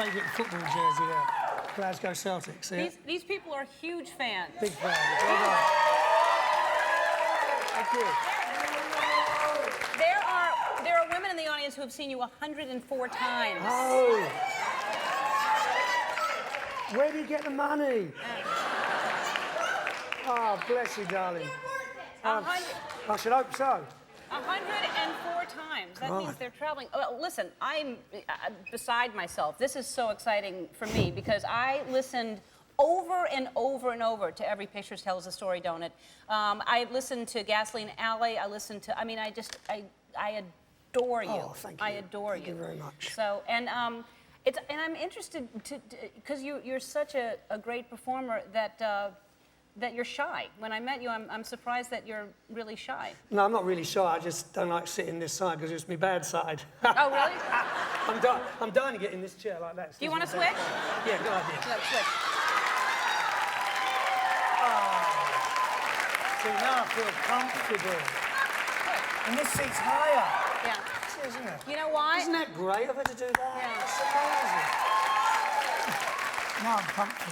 favourite football jersey there. Glasgow Celtics. Yeah. These people are huge fans. Big fans. Well done. Thank you. There are women in the audience who have seen you 104 times. Oh. Where do you get the money? Oh, bless you, darling. I should hope so. 104 times. That means they're traveling. Oh, listen, I'm beside myself. This is so exciting for me because I listened over and over and over to Every Picture Tells a Story, Don't It? I listened to Gasoline Alley. I listened to, I mean, I adore you. Oh, thank you. I adore you. Thank you very much. So, and I'm interested because you're such a great performer that you're shy. When I met you, I'm surprised that you're really shy. No, I'm not really shy. I just don't like sitting this side because it's my bad side. Oh, really? I'm dying to get in this chair like that. Do you want to switch? Yeah, good idea. Let's switch. See, now I feel comfortable. And this seat's higher. Yeah. Isn't it? You know why? Isn't that great of her to do that? Yeah. It's amazing. Now I'm comfy.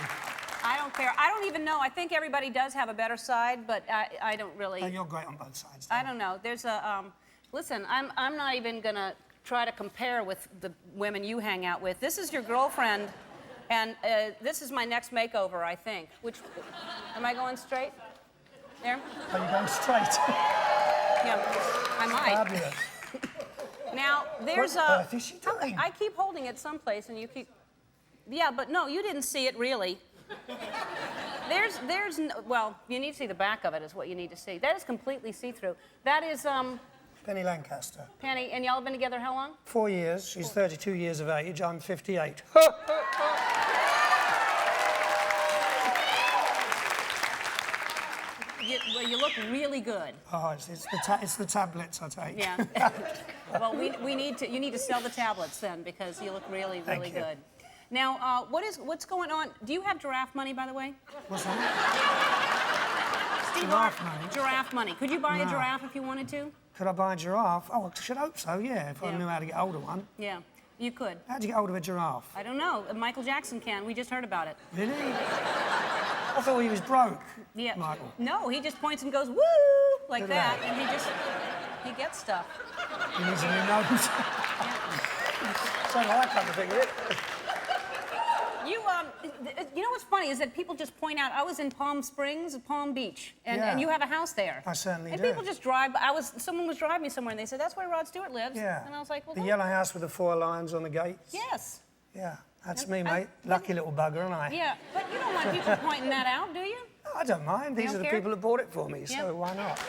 I don't care. I don't even know. I think everybody does have a better side, but I don't really. Oh, you're great on both sides. I don't know. There's a. Listen, I'm not even gonna try to compare with the women you hang out with. This is your girlfriend, and this is my next makeover, I think. Which, am I going straight? There. Are you going straight? Yeah, I might. Fabulous. Now there's what on earth is she doing? I keep holding it someplace, and you keep. Yeah, but no, you didn't see it really. There's no, well, you need to see the back of it is what you need to see. That is completely see-through. That is Penny Lancaster. Penny, and y'all have been together how long? 4 years. She's 32 years of age. I'm 58. You look really good. Oh, it's the tablets I take. Yeah. Well, you need to sell the tablets then because you look really, really good. Now, what's going on? Do you have giraffe money, by the way? What's that? Steve, giraffe money? Giraffe money. Could you buy a giraffe if you wanted to? Could I buy a giraffe? Oh, I should hope so, yeah, if I knew how to get hold of one. Yeah, you could. How'd you get hold of a giraffe? I don't know. Michael Jackson can. We just heard about it. Really? I thought he was broke, Yeah. Michael. No, he just points and goes, woo, like that, and he gets stuff. He needs a new nose. So do I come to think of it. You know what's funny is that people just point out, I was in Palm Springs, Palm Beach, and you have a house there. I certainly do. And people just drive, someone was driving me somewhere and they said, that's where Rod Stewart lives. Yeah. And I was like, well, the yellow house with the 4 lions on the gates? Yes. Yeah, that's me, mate. Lucky little bugger, aren't I? Yeah, but you don't want people pointing that out, do you? No, I don't mind. These are the people that bought it for me, so why not?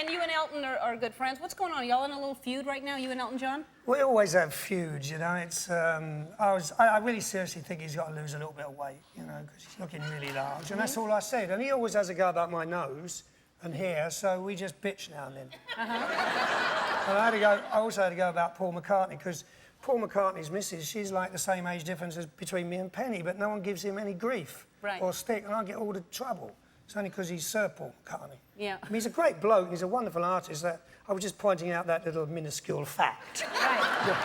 And you and Elton are good friends. What's going on? Are y'all in a little feud right now, you and Elton John? We always have feuds, you know. It's I really seriously think he's got to lose a little bit of weight, you know, because he's looking really large, and that's all I said. And he always has a go about my nose and hair, so we just bitch now and then. And I also had to go about Paul McCartney because Paul McCartney's missus, she's like the same age difference as between me and Penny, but no one gives him any grief or stick, and I get all the trouble. It's only because he's Sir Paul McCartney. Yeah. I mean, he's a great bloke, and he's a wonderful artist. That I was just pointing out that little minuscule fact. Right.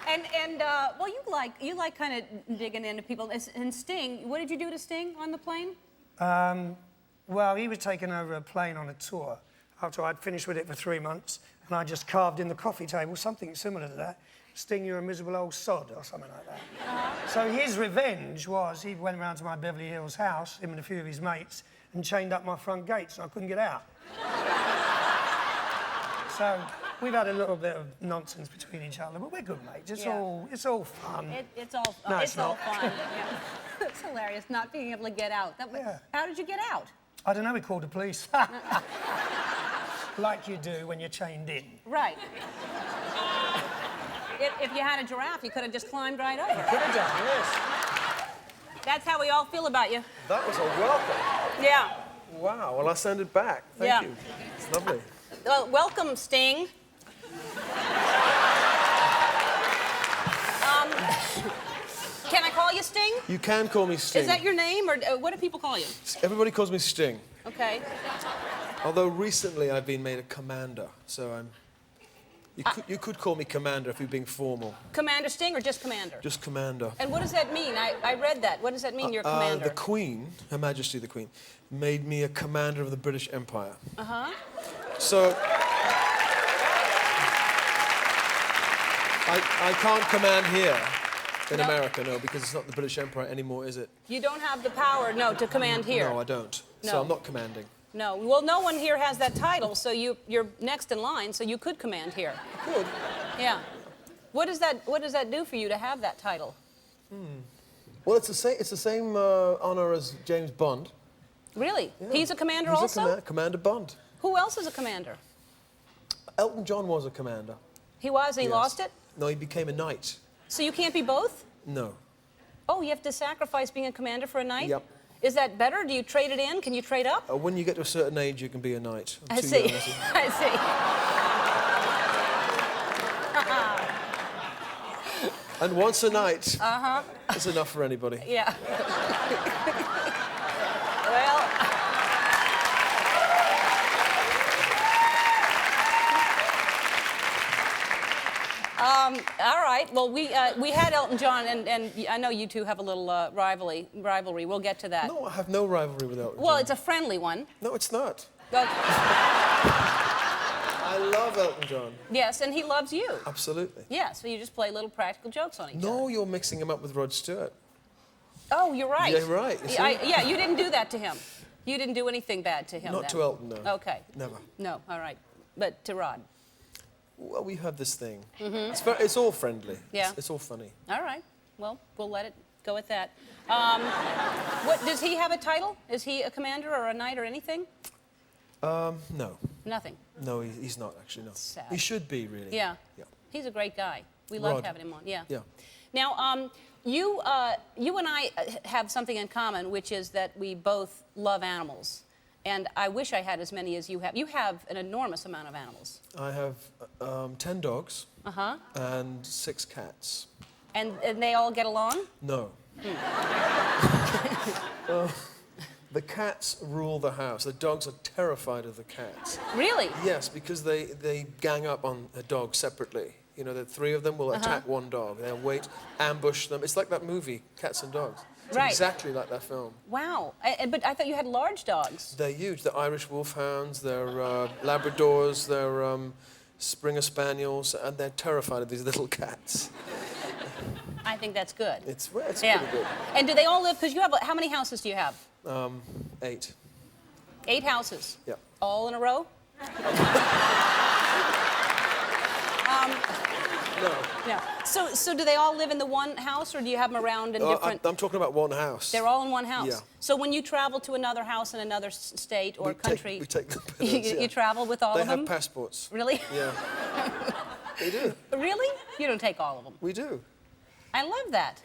And well, you like kind of digging into people. And Sting, what did you do to Sting on the plane? Well, he was taking over a plane on a tour after I'd finished with it for 3 months, and I just carved in the coffee table something similar to that. Sting, you're a miserable old sod, or something like that. So his revenge was he went around to my Beverly Hills house, him and a few of his mates, and chained up my front gates, and I couldn't get out. So we've had a little bit of nonsense between each other, but we're good mates. It's all fun. It's all no, it's all not. fun. Yeah. It's hilarious not being able to get out. How did you get out? I don't know. We called the police. Like you do when you're chained in. Right. If you had a giraffe, you could have just climbed right over. Could have done, yes. That's how we all feel about you. That was a welcome. Yeah. Wow, well, I send it back. Thank you. It's lovely. Welcome, Sting. Can I call you Sting? You can call me Sting. Is that your name, or what do people call you? Everybody calls me Sting. Okay. Although recently I've been made a commander, so I'm... You could call me commander if you're being formal. Commander Sting or just commander? Just commander. And what does that mean? I read that. What does that mean, you're commander? The Queen, Her Majesty the Queen, made me a commander of the British Empire. Uh-huh. So... I can't command here in America, no, because it's not the British Empire anymore, is it? You don't have the power, no, to command here. No, I don't. No. So I'm not commanding. No. Well, no one here has that title, so you're next in line, so you could command here. Good. Yeah. What does that do for you to have that title? Well, it's the same honor as James Bond. Really? Yeah. He's a commander He's also? Commander Bond. Who else is a commander? Elton John was a commander. He was, and he Yes. lost it? No, he became a knight. So you can't be both? No. Oh, you have to sacrifice being a commander for a knight? Yep. Is that better? Do you trade it in? Can you trade up? When you get to a certain age, you can be a knight. I see. I see. And once a knight, it's enough for anybody. Yeah. Well... all right. Well, we had Elton John, and I know you two have a little rivalry. We'll get to that. No, I have no rivalry with Elton Well, John. it's a friendly one. No, it's not. Well, I love Elton John. yes, and he loves you. Absolutely. Yeah, so you just play little practical jokes on each other. No, you're mixing him up with Rod Stewart. Oh, you're right. Yeah, right. You see? Yeah, you didn't do that to him. You didn't do anything bad to him. Not then. to Elton, no. Okay. Never. No, all right. But to Rod. Well, we have this thing. It's all friendly. Yeah. It's all funny. All right. Well, we'll let it go with that. What does he have a title? Is he a commander or a knight or anything? No. Nothing. No, he's not, actually, no. Sad. He should be, really. Yeah. Yeah. He's a great guy. We love Rod. having him on. Yeah. Yeah. Now, you and I have something in common, which is that we both love animals. And I wish I had as many as you have. You have an enormous amount of animals. I have 10 dogs Uh-huh. and 6 cats. And they all get along? No. The cats rule the house. The dogs are terrified of the cats. Really? Yes, because they gang up on a dog separately. You know, the 3 of them will attack one dog. They'll wait, ambush them. It's like that movie, Cats and Dogs. It's Right. exactly like that film. Wow. But I thought you had large dogs. They're huge. They're Irish Wolfhounds, they're Labradors, they're Springer Spaniels, and they're terrified of these little cats. I think that's good. It's Yeah. pretty good. And do they all live, because you have, how many houses do you have? 8. 8 houses? Yeah. All in a row? No. No. So do they all live in the one house, or do you have them around in different... I'm talking about one house. They're all in one house? Yeah. So when you travel to another house in another state or country... We take them. You travel with all of them? They have passports. Really? Yeah. They do. Really? You don't take all of them? We do. I love that.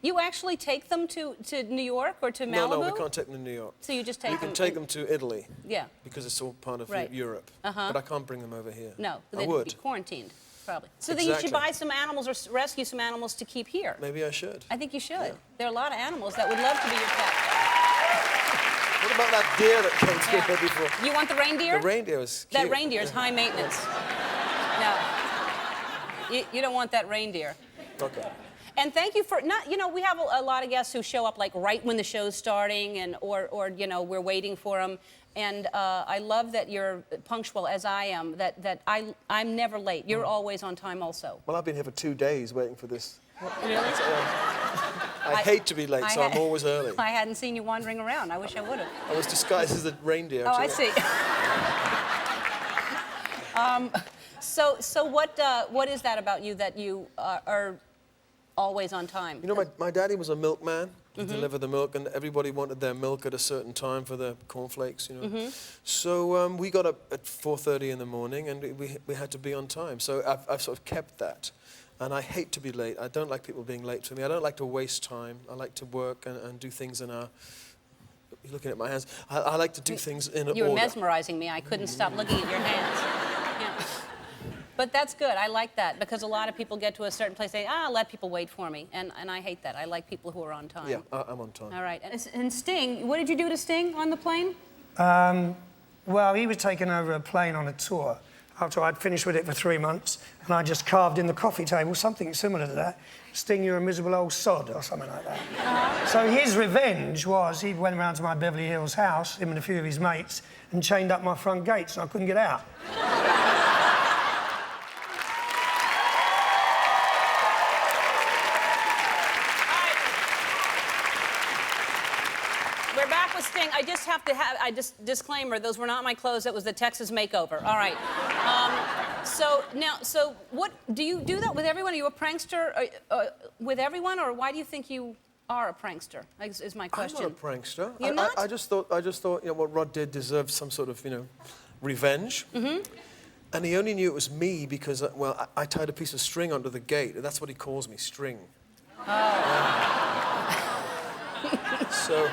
You actually take them to New York or to Malibu? No, we can't take them to New York. So you just take We them... can take them to Italy. Yeah. Because it's all part of Right. Europe. But I can't bring them over here. No, I they'd would. be quarantined, probably. So then you should Exactly. buy some animals or rescue some animals to keep here. Maybe I should. I think you should. Yeah. There are a lot of animals that would love to be your pet. What about that deer that came through here before? You want the reindeer? The reindeer was cute. That reindeer is high maintenance. No. You don't want that reindeer. Okay. And thank you for not. You know, we have a lot of guests who show up like right when the show's starting, and or you know we're waiting for them. And I love that you're punctual as I am. That I'm never late. You're always on time also. Well, I've been here for 2 days waiting for this. Really? I hate to be late, so I'm always early. I hadn't seen you wandering around. I wish I would have. I was disguised as a reindeer. Oh, too. I see. So what is that about you that you are always on time? You know, my daddy was a milkman. He delivered the milk, and everybody wanted their milk at a certain time for the cornflakes, you know. So we got up at 4:30 in the morning, and we had to be on time. So I've sort of kept that. And I hate to be late. I don't like people being late to me. I don't like to waste time. I like to work and do things in a... You're looking at my hands. I like to do things in order. You were mesmerizing me. I couldn't stop looking at your hands. Yeah. But that's good. I like that, because a lot of people get to a certain place, they let people wait for me, and I hate that. I like people who are on time. Yeah, I'm on time. All right. And Sting, what did you do to Sting on the plane? Well, he was taking over a plane on a tour after I'd finished with it for 3 months, and I just carved in the coffee table something similar to that. Sting, you're a miserable old sod, or something like that. So his revenge was he went around to my Beverly Hills house, him and a few of his mates, and chained up my front gates, and I couldn't get out. We're back with Sting. I just have to have, disclaimer, those were not my clothes, that was the Texas makeover. All right. So what, do you do that with everyone? Are you a prankster with everyone, or why do you think you are a prankster, is my question. I'm not a prankster. You're not? I just thought, you know, what Rod did deserved some sort of, you know, revenge. Mm-hmm. And he only knew it was me because, well, I tied a piece of string onto the gate, and that's what he calls me, string. Oh. So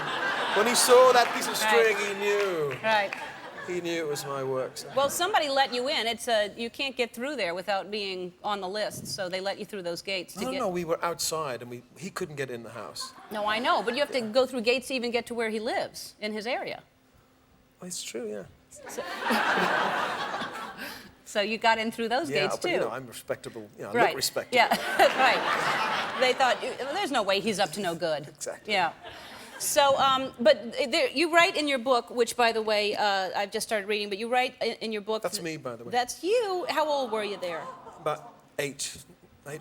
when he saw that piece of string, Right. he knew. Right. He knew it was my work. So. Well, somebody let you in. It's you can't get through there without being on the list, so they let you through those gates to get... No, we were outside, and he couldn't get in the house. No, I know, but you have to go through gates to even get to where he lives, in his area. Well, it's true, yeah. So you got in through those gates, but, too. you know, I'm respectable. You know, I Right. look respectable. Yeah, right. They thought, there's no way he's up to no good. Exactly. Yeah. So, but there, you write in your book, which, by the way, I've just started reading, but you write in your book... That's me, by the way. That's you. How old were you there? About 8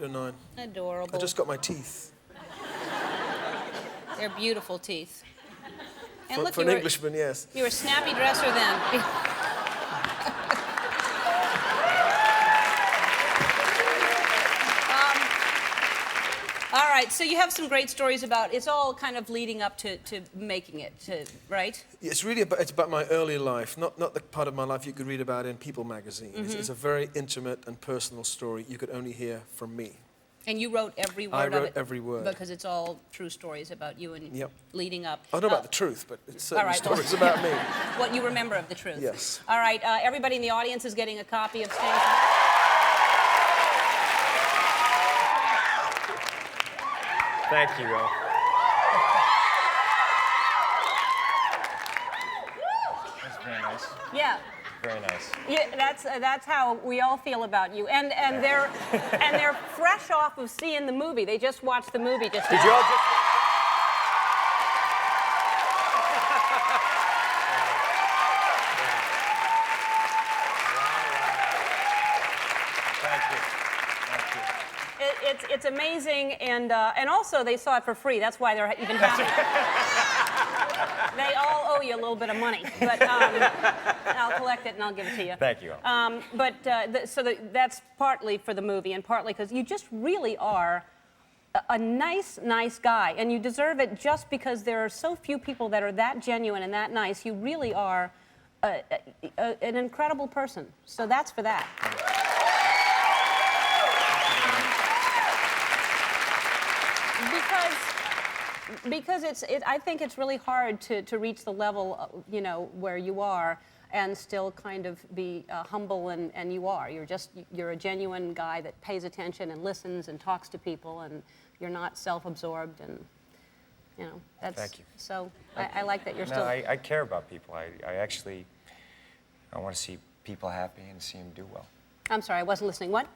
or 9. Adorable. I just got my teeth. They're beautiful teeth. And For, look, for an Englishman, yes. You were a snappy dresser then. All right, so you have some great stories about, it's all kind of leading up to making it, right? It's really it's about my early life, not the part of my life you could read about in People magazine. Mm-hmm. It's a very intimate and personal story you could only hear from me. And you wrote every word I of wrote it. every word. Because it's all true stories about you and Yep. leading up. I don't know about the truth, but it's certainly all right, well, stories about me. What you remember of the truth. Yes. All right, everybody in the audience is getting a copy of Sting's... Thank you, Will. That's very nice. Yeah. Very nice. Yeah, that's how we all feel about you. And they're fresh off of seeing the movie. They just watched the movie just Did you all just... Thank you. Thank you. It's amazing, and also they saw it for free. That's why they're even happy. They all owe you a little bit of money, but I'll collect it and I'll give it to you. Thank you. That's partly for the movie and partly because you just really are a nice guy, and you deserve it just because there are so few people that are that genuine and that nice. You really are an incredible person. So that's for that. Because I think it's really hard to reach the level, you know, where you are and still kind of be humble, and you are. You're a genuine guy that pays attention and listens and talks to people, and you're not self-absorbed, and, you know, that's... Thank you. So I like that you're No, still... I care about people. I actually, I want to see people happy and see them do well. I'm sorry, I wasn't listening. What?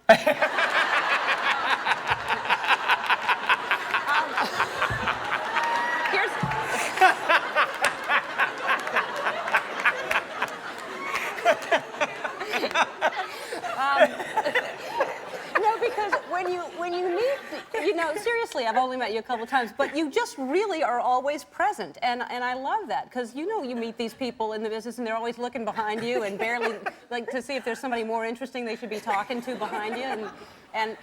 No, because when you meet, you know, seriously, I've only met you a couple of times, but you just really are always present, and I love that, because you know you meet these people in the business and they're always looking behind you and barely, like, to see if there's somebody more interesting they should be talking to behind you, and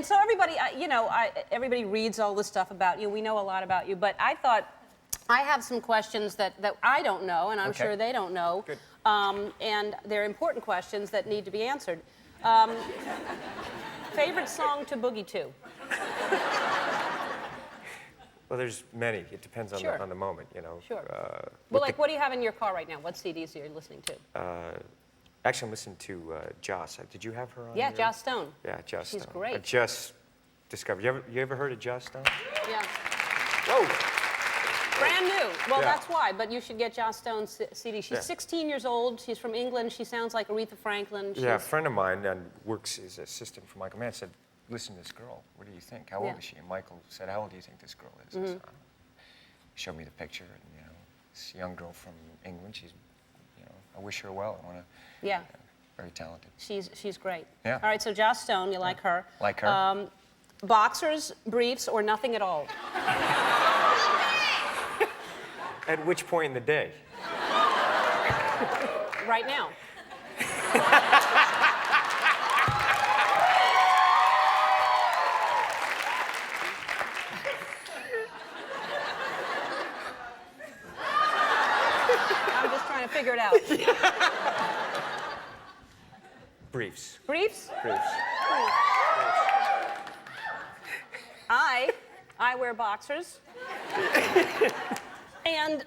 so everybody, you know, everybody reads all this stuff about you. We know a lot about you, but I thought I have some questions that I don't know, and I'm Okay. sure they don't know. Good. And they're important questions that need to be answered. Favorite song to boogie to? Well, there's many. It depends on, Sure. on the moment, you know. Sure. With Well, like, what do you have in your car right now? What CDs are you listening to? Actually, I'm listening to Joss. Did you have her on? Yeah, your- Joss Stone. Yeah, Joss She's Stone. great. I just discovered. You ever heard of Joss Stone? Yeah. Whoa! Brand new. Well, Yeah. that's why. But you should get Joss Stone's CD. She's Yeah. 16 years old. She's from England. She sounds like Aretha Franklin. Yeah, a She's- friend of mine works as assistant for Michael Mann said, listen to this girl. What do you think? How old Yeah. is she? And Michael said, how old do you think this girl is? I said, "I don't know." Showed me the picture, and this young girl from England. She's, I wish her well. I want to. Yeah. Very talented. She's great. Yeah. All right, so Joss Stone, you like her. Like her. Boxers, briefs, or nothing at all? At which point in the day? Right now. I'm just trying to figure it out. Briefs. Briefs? Briefs. I wear boxers. And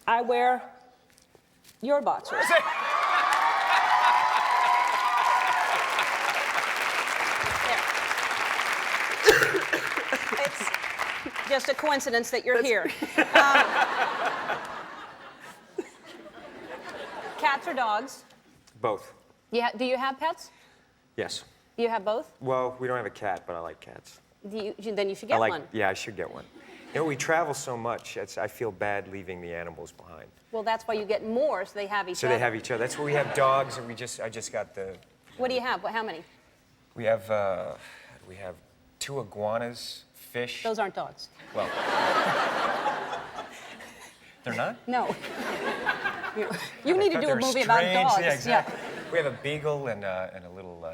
I wear your boxers. It's just a coincidence that you're here. Cats or dogs? Both. Do you have pets? Yes. You have both? Well, we don't have a cat, but I like cats. Then you should get one. Yeah, I should get one. We travel so much. I feel bad leaving the animals behind. Well, that's why you get more, so they have each So other. they have each other. That's why we have dogs, and I just got the. What do you have? How many? We have 2 iguanas, fish. Those aren't dogs. Well, they're not? No. You need to I thought do they a were movie about strange. dogs. Yeah, exactly. We have a beagle and a little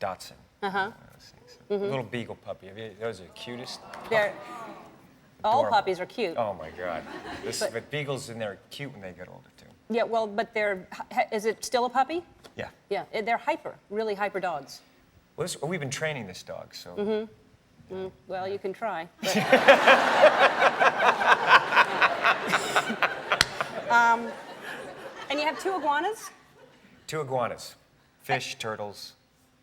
Dachshund. Uh-huh. A little beagle puppy. Those are the cutest. They're, all Adorable. puppies are cute. Oh my God. But beagles and they're cute when they get older too. Yeah, well, but is it still a puppy? Yeah. Yeah, they're really hyper dogs. Well, we've been training this dog, so. Well, you can try. But... and you have 2 iguanas? 2 iguanas, fish, turtles.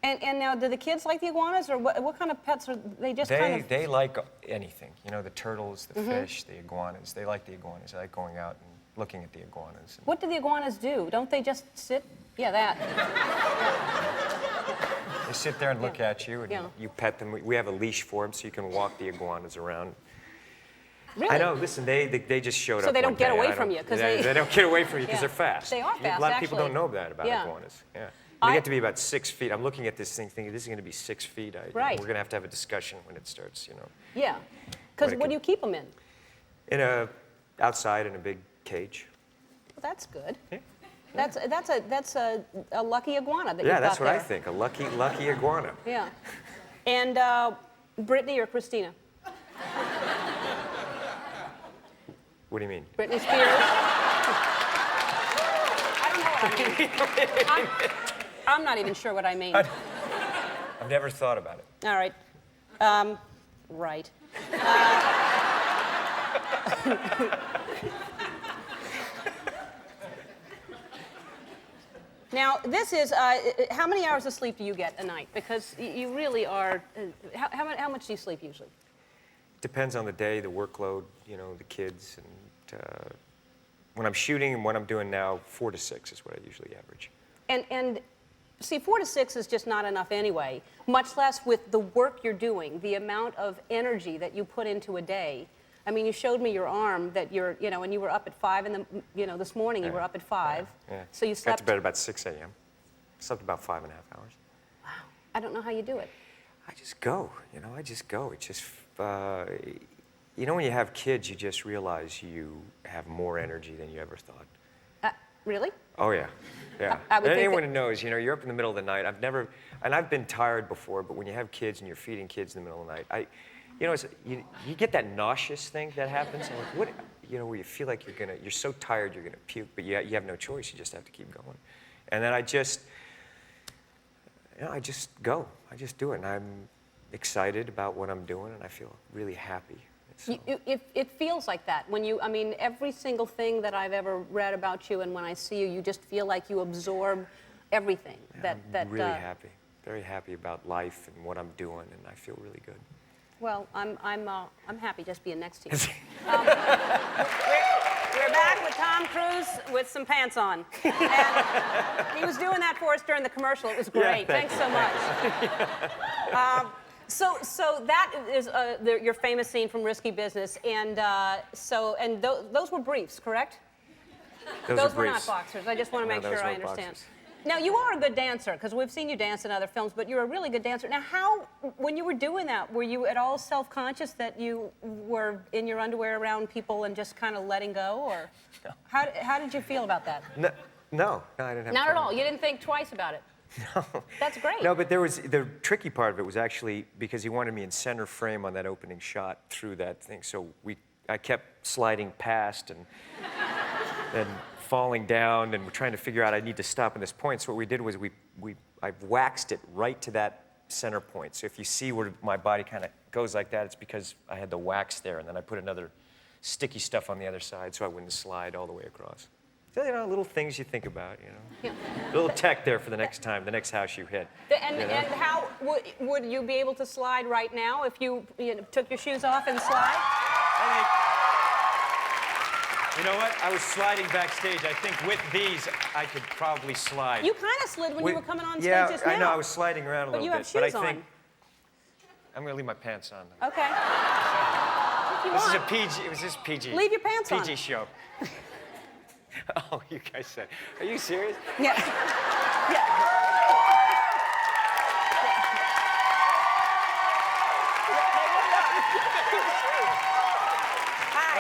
And now, do the kids like the iguanas, or what kind of pets are they? Just kind of. They like anything. The turtles, the fish, the iguanas. They like the iguanas. They like going out and looking at the iguanas. What do the iguanas do? Don't they just sit? Yeah, that. They sit there and look at you, and Yeah. you pet them. We have a leash for them, so you can walk the iguanas around. Really? I know. Listen, they just showed up. So they one don't get day. away I from don't- you, 'cause they they- don't get away from you because Yeah. they're fast. They are fast, A lot of people actually. don't know that about Yeah. iguanas. Yeah. They get to be about 6 feet. I'm looking at this thing thinking this is going to be 6 feet. Right. We're going to have a discussion when it starts, Yeah. Because But it what do you could- keep them in? Outside in a big cage. Well, that's good. Yeah. That's a lucky iguana that Yeah, you've that's got what I there. think. A lucky iguana. Yeah. And Britney or Christina? What do you mean? Britney Spears? I don't know what I mean. I'm not even sure what I mean. I've never thought about it. All right. Right. Now, this is, how many hours of sleep do you get a night? Because you really are, how much do you sleep usually? Depends on the day, the workload, the kids, and when I'm shooting and what I'm doing now, 4 to 6 is what I usually average. And see, 4 to 6 is just not enough anyway, much less with the work you're doing, the amount of energy that you put into a day. I mean, you showed me your arm that and you were up at 5 in the, this morning you were up at 5. Yeah. So you Got slept. to bed about 6 a.m. Slept about 5.5 hours. Wow. I don't know how you do it. I just go, I just go. It's just, when you have kids, you just realize you have more energy than you ever thought. Really? Oh, yeah. Yeah. I would think Anyone that- who knows, you're up in the middle of the night. I've been tired before, but when you have kids and you're feeding kids in the middle of the night, you get that nauseous thing that happens. And like, where you feel like you're so tired you're gonna puke, but you have no choice. You just have to keep going. And then I just go. I just do it, and I'm excited about what I'm doing, and I feel really happy. So, It feels like that when you. I mean, every single thing that I've ever read about you, and when I see you, you just feel like you absorb everything. I'm really happy. Very happy about life and what I'm doing, and I feel really good. Well, I'm happy just being next to you. We're back with Tom Cruise with some pants on. And he was doing that for us during the commercial. It was great. Yeah, Thanks so much. So that is your famous scene from Risky Business, and those were briefs, correct? Those were not boxers. I just want to make sure I understand. Boxers. Now, you are a good dancer, because we've seen you dance in other films, but you're a really good dancer. Now, when you were doing that, were you at all self-conscious that you were in your underwear around people and just kind of letting go, or No. how did you feel about that? No, I didn't have Not at trouble. all. You didn't think twice about it. No. That's great. No, but the tricky part of it was actually because he wanted me in center frame on that opening shot through that thing. So I kept sliding past and then falling down, and we're trying to figure out I need to stop at this point. So what we did was I waxed it right to that center point. So if you see where my body kind of goes like that, it's because I had the wax there, and then I put another sticky stuff on the other side so I wouldn't slide all the way across. So, little things you think about, Yeah. Little tech there for the next time, the next house you hit. And how would you be able to slide right now if you took your shoes off and slide? You know what? I was sliding backstage. I think with these, I could probably slide. You kind of slid when you were coming on stage just now. Yeah, I know. I was sliding around a little you bit. have shoes but I on. think I'm going to leave my pants on. Okay. If you This is want. a PG. It was just PG. Leave your pants on. PG show. Oh, you guys said. Are you serious? Yeah. Yeah.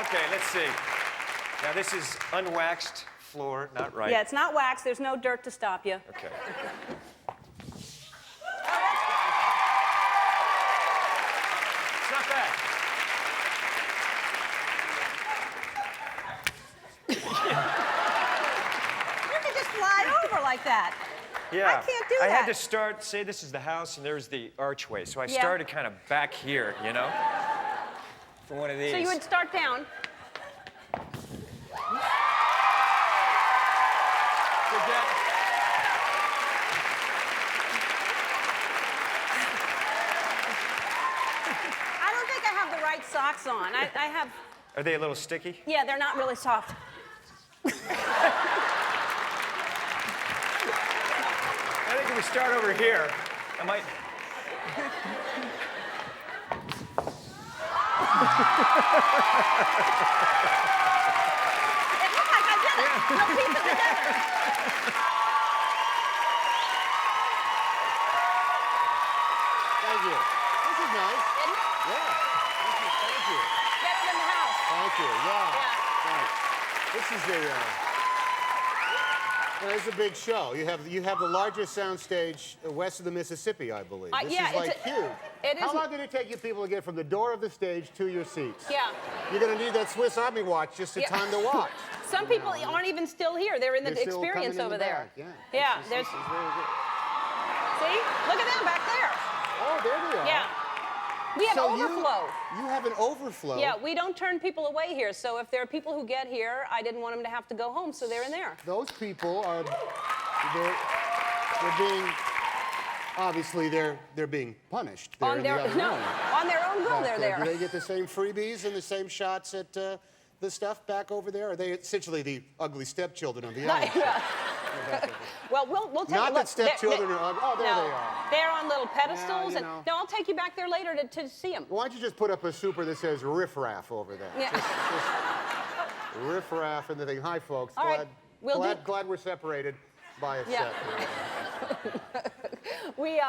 Okay, let's see. Now this is unwaxed floor, not right. Yeah, it's not wax. There's no dirt to stop you. Okay. It's not bad. You can just slide over like that. Yeah. I can't do I that. had to start, say this is the house and there's the archway. So I Yeah. started kind of back here, for one of these. So you would start down. I don't think I have the right socks on. I have. Are they a little sticky? Yeah, they're not really soft. I think if we start over here, I might. It looked like I did it. We'll piece it together. Thank you. This is nice. Isn't it? Yeah. Thank you. Better than the house. Thank you. Yeah. Yeah. Thanks. This is it's a big show. You have the largest soundstage west of the Mississippi, I believe. This yeah, is like huge. it How is- long did it take you people to get from the door of the stage to your seats? Yeah. You're going to need that Swiss Army watch just to Yeah. time the watch. Some people aren't even still here. They're in the They're still experience coming in over the there. back. Yeah. Yeah, This there's. is very good. See? Look at them back there. Oh, there they are. Yeah. We have So overflow. You have an overflow. Yeah, we don't turn people away here. So if there are people who get here, I didn't want them to have to go home, so they're in there. Those people are they're being obviously they're being punished. They're On in their the other no, room. on their own will, they're there. Do they get the same freebies and the same shots at the stuff back over there? Are they essentially the ugly stepchildren of the island? Yeah. Well, we'll take Not a that look. stepchildren are ugly. Oh, there no, they are. They're on little pedestals, you and know. no, I'll take you back there later to see them. Why don't you just put up a super that says riffraff over there? Yeah. Just riffraff and the thing. Hi, folks. All right, Glad we're separated by a Yeah. set. We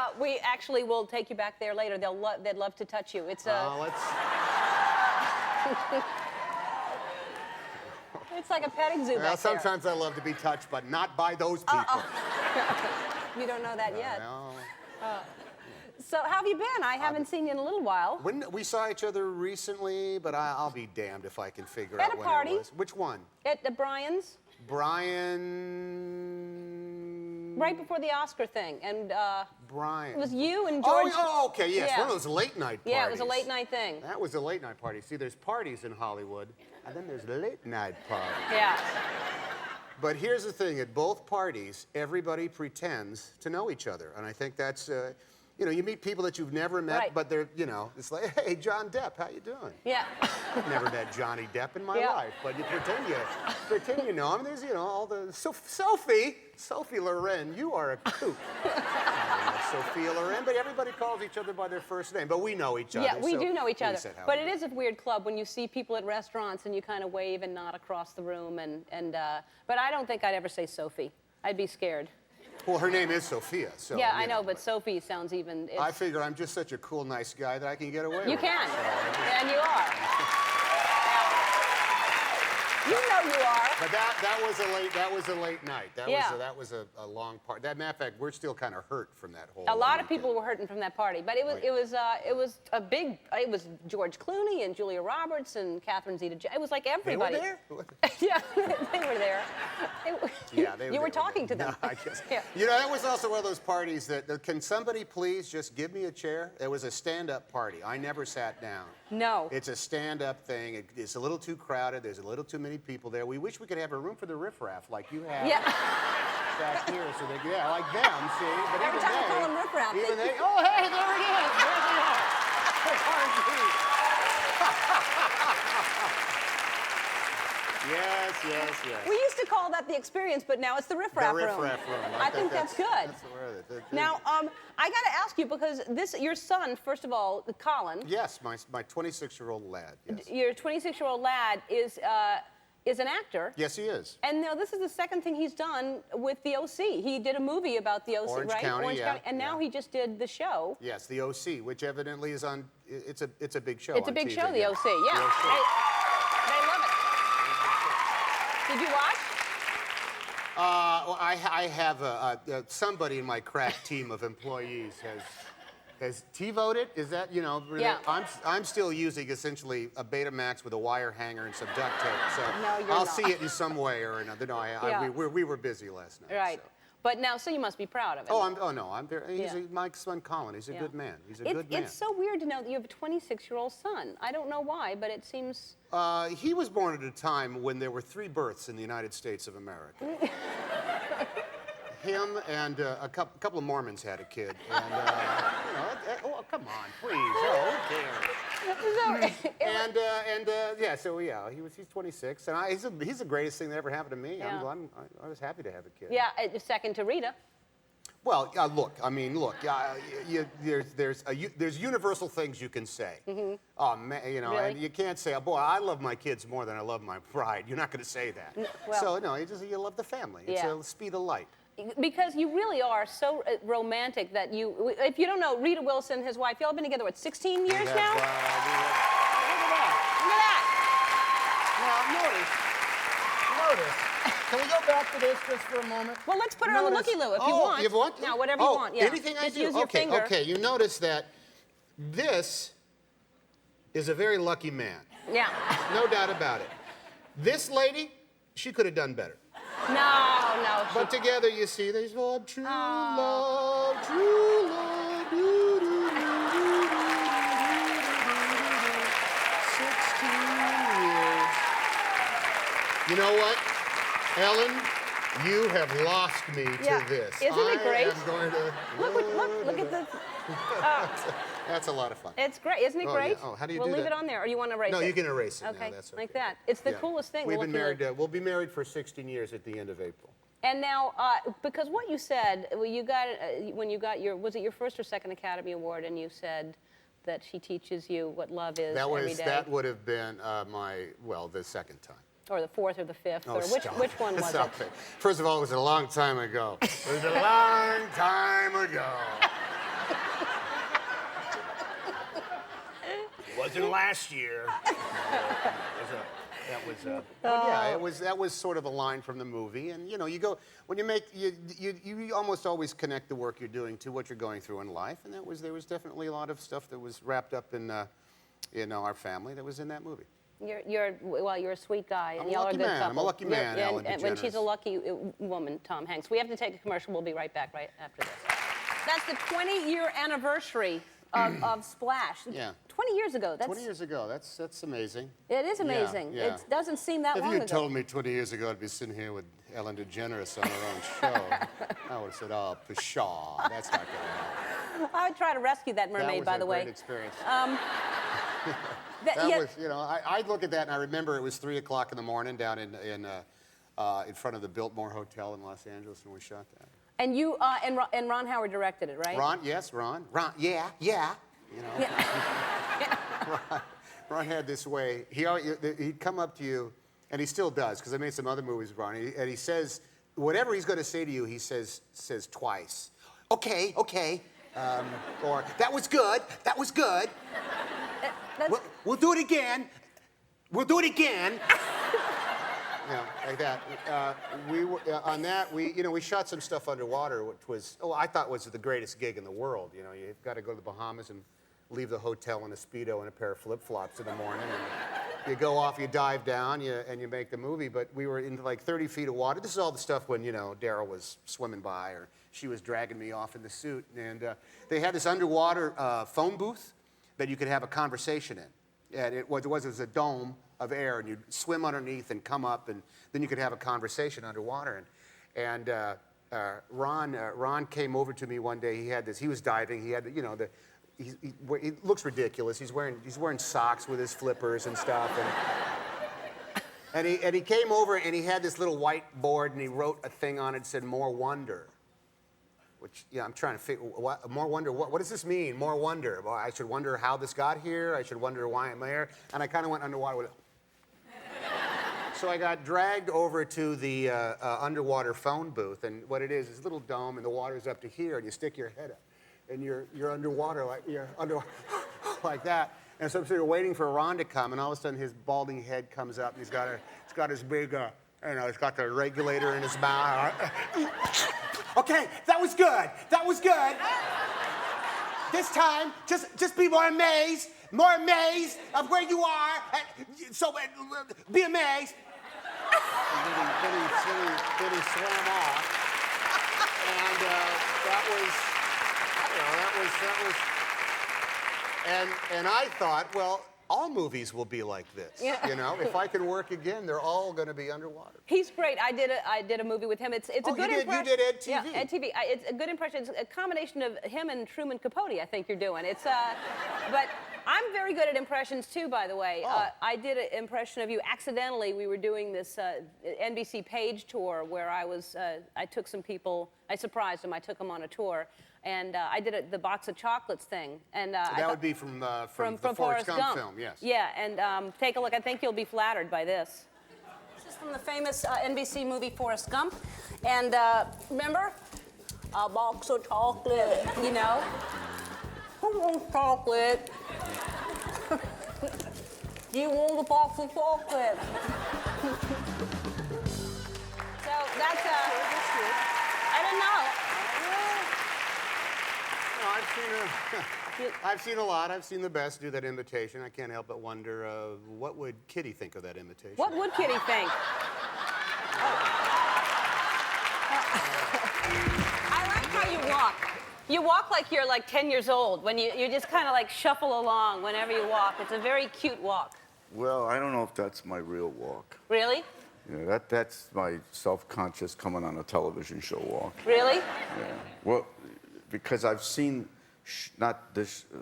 actually will take you back there later. They'd love to touch you. It's Let's. it's like a petting zoo Well, back there. sometimes I love to be touched, but not by those people. You don't know that yet. No. So how have you been? I haven't seen you in a little while. When we saw each other recently, but I'll be damned if I can figure At out a when party. it was. Which one? At the Brian's, Brian. right before the Oscar thing, and Brian. it was you and George. Oh, okay, yes. Yeah. One of those late night parties. Yeah, it was a late night thing. That was a late night party. See, there's parties in Hollywood, and then there's late night parties. Yeah. But here's the thing, at both parties, everybody pretends to know each other. And I think that's, you know, you meet people that you've never met, Right. but they're, you know, it's like, hey, John Depp, how you doing? Yeah. I've never met Johnny Depp in my Yeah. life, but you pretend you know him. There's, you know, all the Sophie Loren, you are a kook. Sophia Loren, but everybody calls each other by their first name. But we know each other. Yeah, we so do know each we other. said how But we it do. is a weird club when you see people at restaurants and you kind of wave and nod across the room. But I don't think I'd ever say Sophie. I'd be scared. Well, her name is Sophia, so. Yeah, you I know, but Sophie sounds even. I figure I'm just such a cool, nice guy that I can get away with You it. can, So, and you are. You know you are. but that was a late night. Yeah. That was a long part. That matter of fact, we're still kind of hurt from that whole. A lot of weekend. people were hurting from that party, but it was a big. It was George Clooney and Julia Roberts and Catherine Zeta-Jones. It was like They were everybody. there? Yeah, they were there. Yeah, they You were there. talking to them. No, I guess. Yeah. You know, that was also one of those parties that, can somebody please just give me a chair? It was a stand-up party. I never sat down. No. It's a stand-up thing. It's a little too crowded. There's a little too many people there. We wish we could have a room for the riffraff like you have Yeah. back here. So they, yeah, like them, see? But Every even time I they, call them riffraff, they- even they, oh, hey, there it is. There they are. Yes. We used to call that the experience, but now it's the riffraff room. riffraff room. I think that's good. That's the word. Now, I got to ask you because your son, first of all, Colin. Yes, my 26-year-old lad. Yes. Your 26-year-old lad is an actor. Yes, he is. And now this is the second thing he's done with the OC. He did a movie about the OC, Orange right? County, Orange yeah, County. And now yeah. he just did the show. Yes, the OC, which evidently is on. It's a big show. It's a on big TV, show, the yeah. OC. Yeah. The OC. They love it. Did you watch? Well, I have somebody in my crack team of employees has T-voted. Is that really? Yeah. I'm still using essentially a Betamax with a wire hanger and some duct tape. So No, you're I'll not. see it in some way or another. No, Yeah. we were busy last night. Right. So. But now, so you must be proud of him. I'm very. Yeah. My son Colin. He's a Yeah. good man. He's a good man. It's so weird to know that you have a 26-year-old son. I don't know why, but it seems. He was born at a time when there were 3 births in the United States of America. Him and a couple of Mormons had a kid. And, oh, come on, please. Oh, who cares? He's 26. And he's the greatest thing that ever happened to me. Yeah. I was happy to have a kid. Yeah, second to Rita. Well, there's universal things you can say. Oh man, Really? and you can't say, oh, boy, I love my kids more than I love my bride. You're not going to say that. well- So no, you love the family. It's Yeah. a speed of light. Because you really are so romantic that if you don't know, Rita Wilson, his wife, y'all been together, what, 16 years now? Look at Look at Now, notice. Can we go back to this just for a moment? that. Well, let's put her on the Notice- looky-loo if you want. You want? Yeah, whatever you want. Yeah. Anything I Just do? use your Okay, finger. okay. You notice that this is a very lucky man. Yeah. No doubt about it. This lady, she could have done better. No. But together, you see, there's true love, true love. 16 years. You know what, Ellen? You have lost me Yeah. to this. Isn't it great? I am going to. Look at the. That's a lot of fun. It's great, isn't it Oh, great? yeah. Oh, how do you we'll do leave that? it on there, or you want to erase it? No, you can erase it now. Okay, That's like okay. that. It's the Yeah. coolest thing. We've the been looky-loo. married. We'll be married for 16 years at the end of April. And now, because what you said, when you got was it your first or second Academy Award, and you said that she teaches you what love is every day, That would have been the second time. or the fourth or the fifth, Oh, or which one was Stop it? it. First of all, it was a long time ago. It was a long time ago. It wasn't last year. That was sort of a line from the movie, and you go when you make you almost always connect the work you're doing to what you're going through in life, and there was definitely a lot of stuff that was wrapped up in our family that was in that movie. You're a sweet guy, and I'm a y'all are a lucky good man. couple. I'm a lucky man, Ellen and when she's a DeGeneres. lucky woman, Tom Hanks. We have to take a commercial. We'll be right back right after this. That's the 20-year anniversary of Splash. Yeah. 20 years ago. 20 years ago. That's amazing. It is amazing. Yeah. It doesn't seem that If long you ago. had told me 20 years ago I'd be sitting here with Ellen DeGeneres on her own show, I would have said, oh, pshaw, that's not going to happen. I would try to rescue that mermaid, by the way. That was a great experience. Yeah. Was, you know, I'd look at that and I remember it was 3 o'clock in the morning down in front of the Biltmore Hotel in Los Angeles when we shot that. And you and Ron Howard directed it, right? Ron, yes, Ron, yeah, you know. Yeah. Ron had this way. He'd come up to you, and he still does, because I made some other movies with Ron, and he says, whatever he's going to say to you, he says twice. Okay. Or, that was good. We'll do it again. We'll do it again. Yeah, like that. On that, we shot some stuff underwater, which was, I thought was the greatest gig in the world. You know, you've got to go to the Bahamas and leave the hotel in a Speedo and a pair of flip-flops in the morning. And you go off, you dive down, and you make the movie. But we were in like 30 feet of water. This is all the stuff when, Daryl was swimming by or she was dragging me off in the suit. And they had this underwater phone booth that you could have a conversation in. And it was a dome of air, and you'd swim underneath and come up, and then you could have a conversation underwater. And Ron came over to me one day. He was diving. He had, he looks ridiculous. He's wearing socks with his flippers and stuff. And he came over and he had this little white board and he wrote a thing on it that said "More Wonder," which I'm trying to figure. More wonder. What does this mean? More wonder. Well, I should wonder how this got here. I should wonder why I'm there. And I kind of went underwater with it. So I got dragged over to the underwater phone booth, and what it is a little dome, and the water's up to here, and you stick your head up, and you're underwater like that. And so I'm sitting there waiting for Ron to come, and all of a sudden his balding head comes up, and he's got his big, he's got the regulator in his mouth. Okay, that was good. This time, just be more amazed of where you are. So be amazed. Then he swam off, and and I thought, well, all movies will be like this. Yeah. If I can work again, they're all going to be underwater. He's great. I did a movie with him. It's a good impression. You did Ed TV. Yeah, Ed TV. It's a good impression. It's a combination of him and Truman Capote, I think you're doing. But I'm very good at impressions too, by the way. Oh. I did an impression of you accidentally. We were doing this NBC Page tour where I took some people, I surprised them, I took them on a tour. And I did the box of chocolates thing. And That would be from the Forrest Gump film, yes. Yeah, and take a look. I think you'll be flattered by this. This is from the famous NBC movie Forrest Gump. And remember? A box of chocolate, Who wants chocolate? Do you want a box of chocolate? So that's I don't know. I've seen a lot. I've seen the best do that imitation. I can't help but wonder, what would Kitty think of that imitation? What would Kitty think? I like how you walk. You walk like you're like 10 years old. When you just kind of like shuffle along whenever you walk. It's a very cute walk. Well, I don't know if that's my real walk. Really? Yeah, that's my self-conscious coming on a television show walk. Really? Yeah. Well, because I've seen, not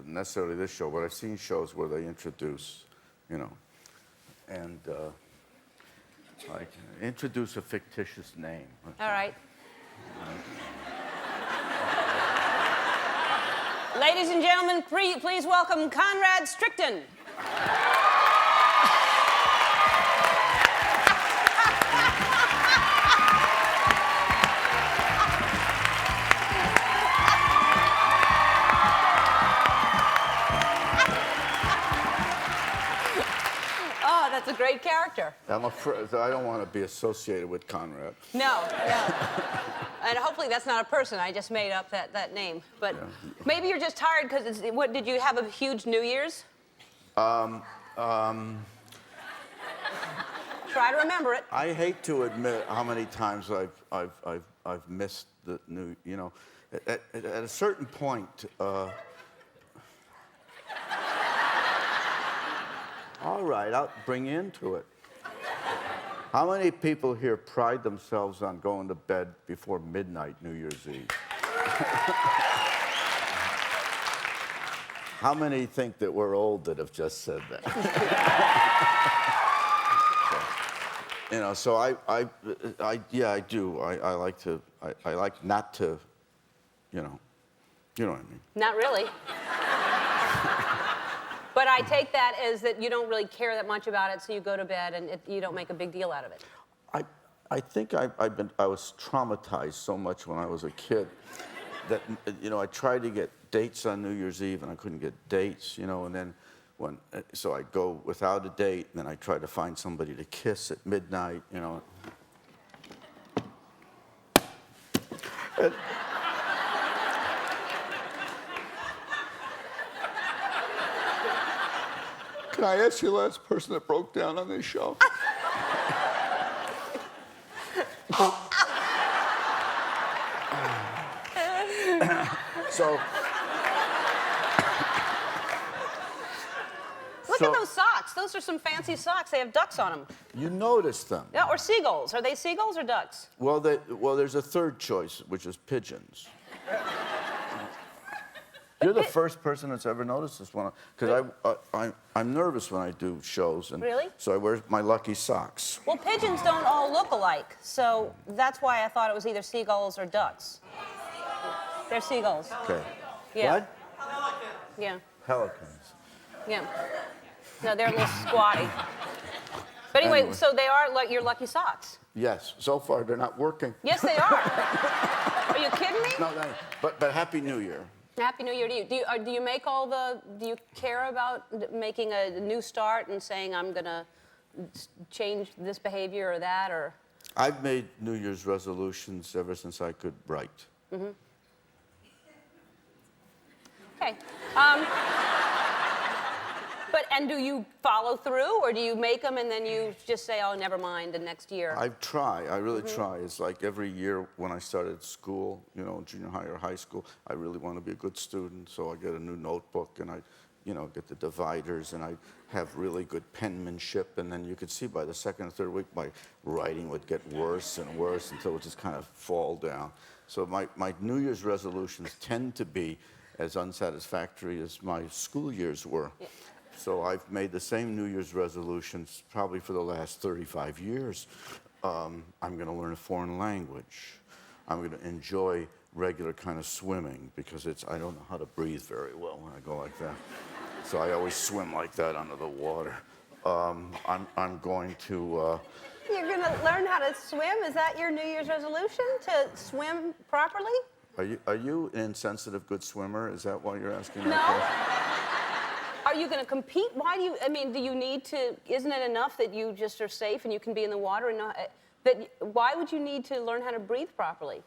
necessarily this show, but I've seen shows where they introduce, and like introduce a fictitious name. All right. Ladies and gentlemen, please welcome Conrad Strickton. Oh, that's a great character. I'm afraid I don't want to be associated with Conrad. No. And hopefully that's not a person. I just made up that name. But maybe you're just tired because what did you have a huge New Year's? Try to remember it. I hate to admit how many times I've missed the new. At a certain point. All right, I'll bring you into it. How many people here pride themselves on going to bed before midnight New Year's Eve? How many think that we're old that have just said that? You know, so yeah, I do. I like not to, you know what I mean. Not really. But I take that as that you don't really care that much about it, so you go to bed and you don't make a big deal out of it. I think I was traumatized so much when I was a kid that, you know, I tried to get dates on New Year's Eve and I couldn't get dates, you know, and then so I'd go without a date and then I tried to find somebody to kiss at midnight, you know. Can I ask you the last person that broke down on this show? Look at those socks. Those are some fancy socks. They have ducks on them. You noticed them. Yeah, or seagulls. Are they seagulls or ducks? Well, there's a third choice, which is pigeons. You're the first person that's ever noticed this one, because I'm nervous when I do shows, and really? So I wear my lucky socks. Well, pigeons don't all look alike, so that's why I thought it was either seagulls or ducks. They're seagulls. Okay. Yeah. What? Yeah. Pelicans. Yeah. No, they're a little squatty. But anyway, so they are like your lucky socks. Yes. So far, they're not working. Yes, they are. Are you kidding me? No, but Happy New Year. Happy New Year to you. Do you make all the? Do you care about making a new start and saying I'm gonna change this behavior or that or? I've made New Year's resolutions ever since I could write. Mm-hmm. Okay. And do you follow through, or do you make them and then you just say, oh, never mind, the next year? I really try. It's like every year when I started school, you know, junior high or high school, I really want to be a good student, so I get a new notebook and I, you know, get the dividers and I have really good penmanship, and then you could see by the second or third week my writing would get worse and worse until it would just kind of fall down. So my New Year's resolutions tend to be as unsatisfactory as my school years were. Yeah. So I've made the same New Year's resolutions probably for the last 35 years. I'm going to learn a foreign language. I'm going to enjoy regular kind of swimming because I don't know how to breathe very well when I go like that. So I always swim like that under the water. I'm going to... You're going to learn how to swim? Is that your New Year's resolution, to swim properly? Are you an insensitive good swimmer? Is that why you're asking No. that question? Are you going to compete? Why do you, I mean, do you need to, isn't it enough that you just are safe and you can be in the water and not, why would you need to learn how to breathe properly?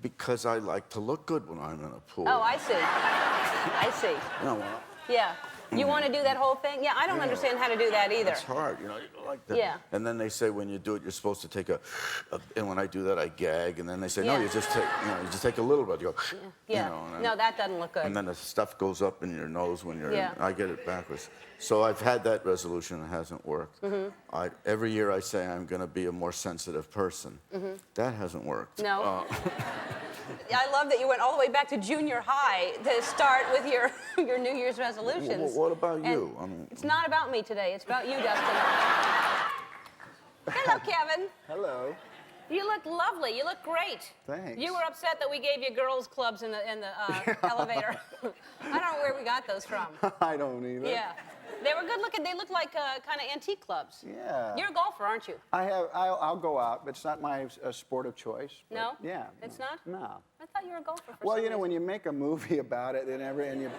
Because I like to look good when I'm in a pool. Oh, I see. I see. You know what? Yeah. You want to do that whole thing? Yeah, I don't understand how to do that either. It's hard, you know, you go like that. Yeah. And then they say when you do it, you're supposed to take and when I do that, I gag. And then they say, no, you just take a little bit. You go, yeah. You know, and no, that doesn't look good. And then the stuff goes up in your nose when you're, Yeah. I get it backwards. So I've had that resolution, it hasn't worked. Mm-hmm. Every year I say I'm going to be a more sensitive person. Mm-hmm. That hasn't worked. No. I love that you went all the way back to junior high to start with your New Year's resolutions. What about and you? I mean, it's not about me today. It's about you, Dustin. Hello, Kevin. Hello. You look lovely. You look great. Thanks. You were upset that we gave you girls' clubs in the elevator. I don't know where we got those from. I don't either. Yeah. They were good looking. They look like kind of antique clubs. Yeah. You're a golfer, aren't you? I'll go out, but it's not my sport of choice. No? Yeah. It's not? No. I thought you were a golfer for Well, some you know, reason. when you make a movie about it and you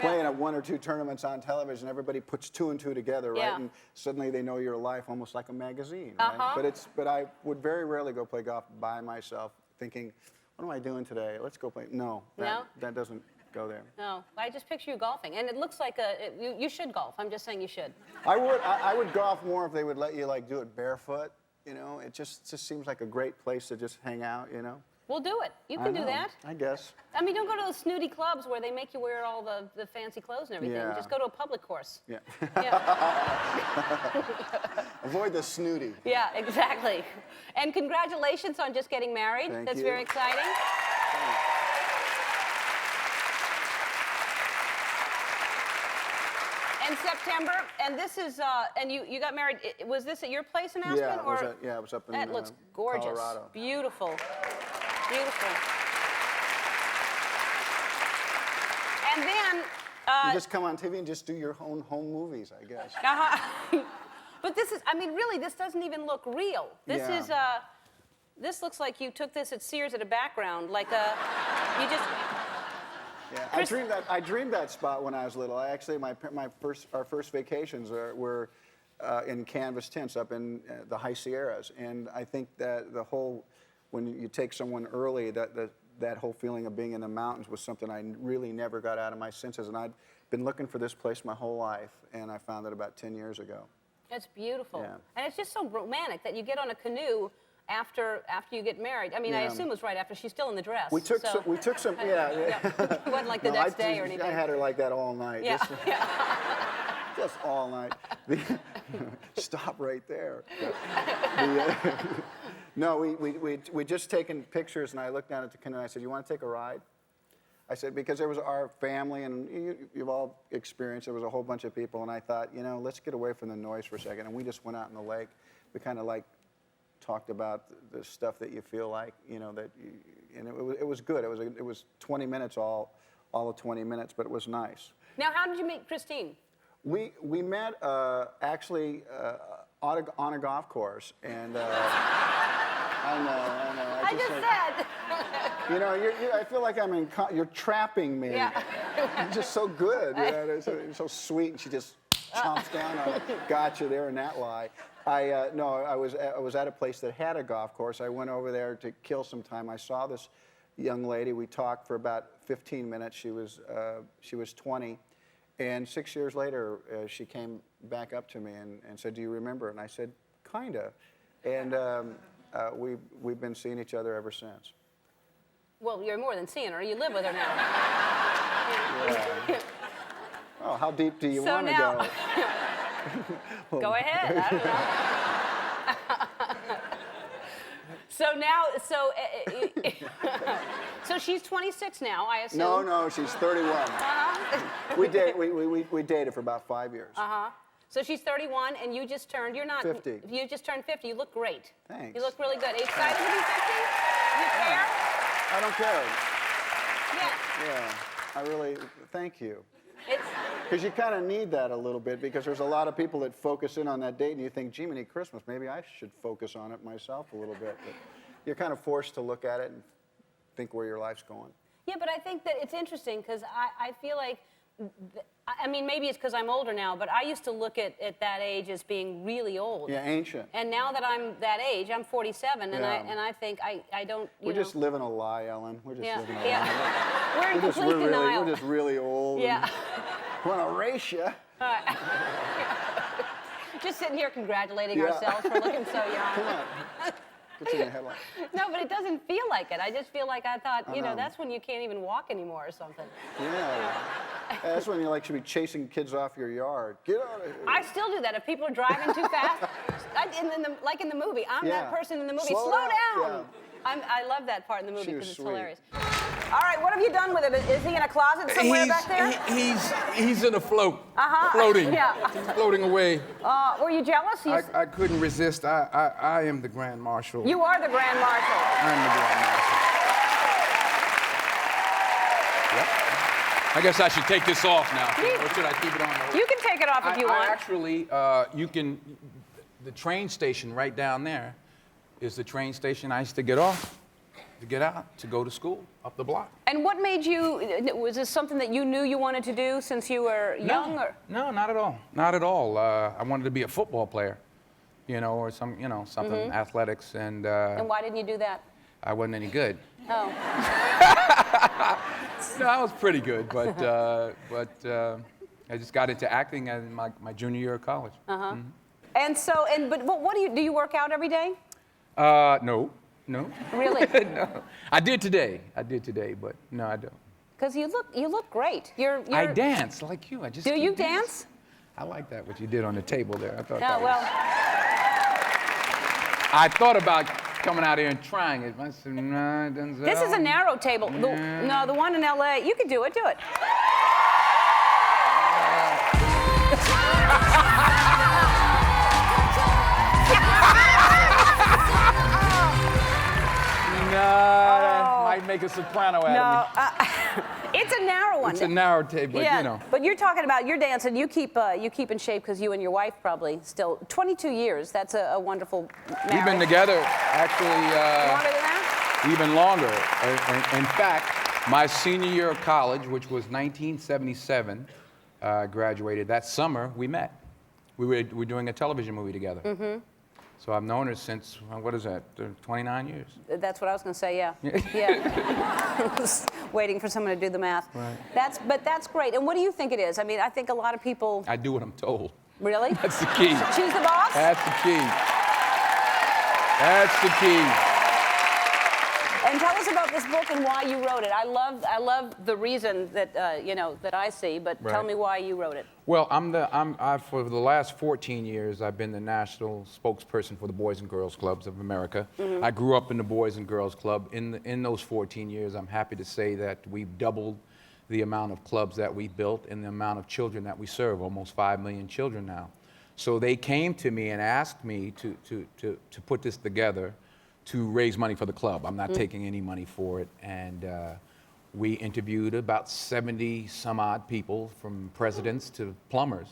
play in one or two tournaments on television, everybody puts two and two together, right? Yeah. And suddenly they know your life almost like a magazine, right? Uh-huh. But I would very rarely go play golf by myself thinking, what am I doing today? Let's go play. No. That doesn't go there. No, I just picture you golfing, and it looks like you should golf. I'm just saying you should. I would golf more if they would let you like do it barefoot. You know, it just seems like a great place to just hang out. You know. We'll do it. You can do that. I guess. I mean, don't go to those snooty clubs where they make you wear all the fancy clothes and everything. Yeah. Just go to a public course. Yeah. Yeah. Avoid the snooty. Yeah, exactly. And congratulations on just getting married. Thank That's you. very exciting. in September, and this is, and you got married. Was this at your place in Aspen? Yeah, or? it was up in That looks gorgeous. Colorado. Beautiful. Beautiful. And then... you just come on TV and just do your own home movies, I guess. But this is, I mean, really, this doesn't even look real. This is, this looks like you took this at Sears at a background, like you just... Yeah, I dreamed that spot when I was little. I actually, our first vacations were in canvas tents up in the high Sierras, and I think that when you take someone early, that whole feeling of being in the mountains was something I really never got out of my senses, and I'd been looking for this place my whole life, and I found it about 10 years ago. It's beautiful, yeah. And it's just so romantic that you get on a canoe after you get married. I mean, I assume it was right after. She's still in the dress. We took some. Yeah. It wasn't like the next day or anything. I had her like that all night. Yeah. Just all night. Stop right there. No, we just taken pictures, and I looked down at the canoe and I said, "You want to take a ride?" I said, because there was our family, and you've all experienced, there was a whole bunch of people, and I thought, let's get away from the noise for a second. And we just went out in the lake. We kind of talked about the stuff that you feel like, and it was good. It was 20 minutes, all of 20 minutes, but it was nice. Now, how did you meet Christine? We met actually on a golf course, and I know. I just said. I feel like you're trapping me. Yeah. You're just so good. You're so sweet, and she just chomps down on it. Gotcha there in that lie. I was at a place that had a golf course. I went over there to kill some time. I saw this young lady. We talked for about 15 minutes. She was 20, and 6 years later, she came back up to me and said, "Do you remember?" And I said, "Kinda," and we've been seeing each other ever since. Well, you're more than seeing her. You live with her now. Yeah. Oh, how deep do you want to go? Go ahead. I don't know. So now, so she's 26 now, I assume. No, she's 31. We dated for about 5 years. So she's 31, and you just turned. You're not 50. You just turned 50. You look great. Thanks. You look really good. Are you excited to be 50? You care? I don't care. Yeah. Yeah. I really thank you. It's. Because you kind of need that a little bit, because there's a lot of people that focus in on that date, and you think, gee, many Christmas, maybe I should focus on it myself a little bit. But you're kind of forced to look at it and think where your life's going. Yeah, but I think that it's interesting, because I feel like, I mean, maybe it's because I'm older now, but I used to look at that age as being really old. Yeah, ancient. And now that I'm that age, I'm 47, and Yeah. I think I don't. We're just living a lie, Ellen. We're just living a lie. Yeah. We're in complete denial. We're just really old. Yeah. We want to race you. Just sitting here congratulating ourselves for looking so young. Come on. What's in the headline? No, but it doesn't feel like it. I just feel like I thought, that's when you can't even walk anymore or something. Yeah. That's when you should be chasing kids off your yard. Get out of here. I still do that. If people are driving too fast, like in the movie, I'm that person in the movie. Slow down. Yeah. I love that part in the movie She was because it's sweet. hilarious. All right, what have you done with him? Is he in a closet somewhere back there? He's in a float, floating. Yeah. He's floating away. Were you jealous? I couldn't resist. I am the Grand Marshal. You are the Grand Marshal. I'm the Grand Marshal. Yep. I guess I should take this off now. Or should I keep it on? You can take it off if you want. Actually, the train station right down there is the train station I used to get off, to get out, to go to school up the block. And what made you, was this something that you knew you wanted to do since you were young? No, not at all. Not at all. I wanted to be a football player, or something athletics. And why didn't you do that? I wasn't any good. Oh. No, I was pretty good, but I just got into acting in my junior year of college. Mm-hmm. And but what do you work out every day? No. Really? No. I did today, but no, I don't. Because you look great. I dance like you. Do you dance? I like that, what you did on the table there. I thought I thought about coming out here and trying it. I said, no, it doesn't. This is a narrow table. The one in L.A., you could do it. Do it. make a soprano out No, of me. it's a narrow one. It's a narrow tape, but yeah, you know. but you're talking about your dancing. You keep in shape because you and your wife probably still 22 years. That's a wonderful marriage. We've been together actually Longer than that? even longer. In fact, my senior year of college, which was 1977, graduated. That summer we met. We were doing a television movie together. Mm-hmm. So I've known her since, what is that, 29 years? That's what I was going to say, yeah. Yeah. Waiting for someone to do the math. Right. But that's great. And what do you think it is? I mean, I think a lot of people... I do what I'm told. Really? That's the key. She's the boss? That's the key. That's the key. And tell us about this book and why you wrote it. I love the reason that that I see, but tell me why you wrote it. Well, for the last 14 years, I've been the national spokesperson for the Boys and Girls Clubs of America. Mm-hmm. I grew up in the Boys and Girls Club. In those 14 years, I'm happy to say that we've doubled the amount of clubs that we built and the amount of children that we serve, almost 5 million children now. So they came to me and asked me to put this together to raise money for the club. I'm not taking any money for it. And we interviewed about 70 some odd people, from presidents to plumbers.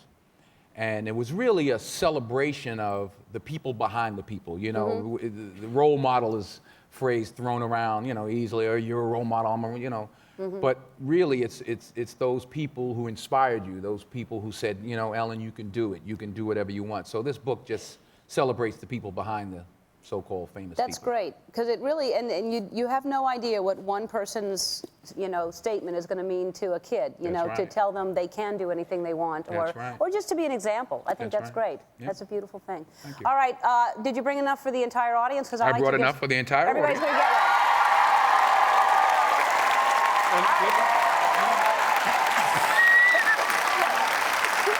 And it was really a celebration of the people behind the people. You know, the role model is phrase thrown around, you know, easily, or you're a role model, you know. But really, it's those people who inspired you, those people who said, you know, Ellen, you can do it. You can do whatever you want. So this book just celebrates the people behind the so-called famous That's people. great, because it really, and you have no idea what one person's, statement is going to mean to a kid, to tell them they can do anything they want, or just to be an example. I think that's great. Yeah. That's a beautiful thing. Thank you. All right, did you bring enough for the entire audience? Because I brought enough for the entire Everybody's audience. going to get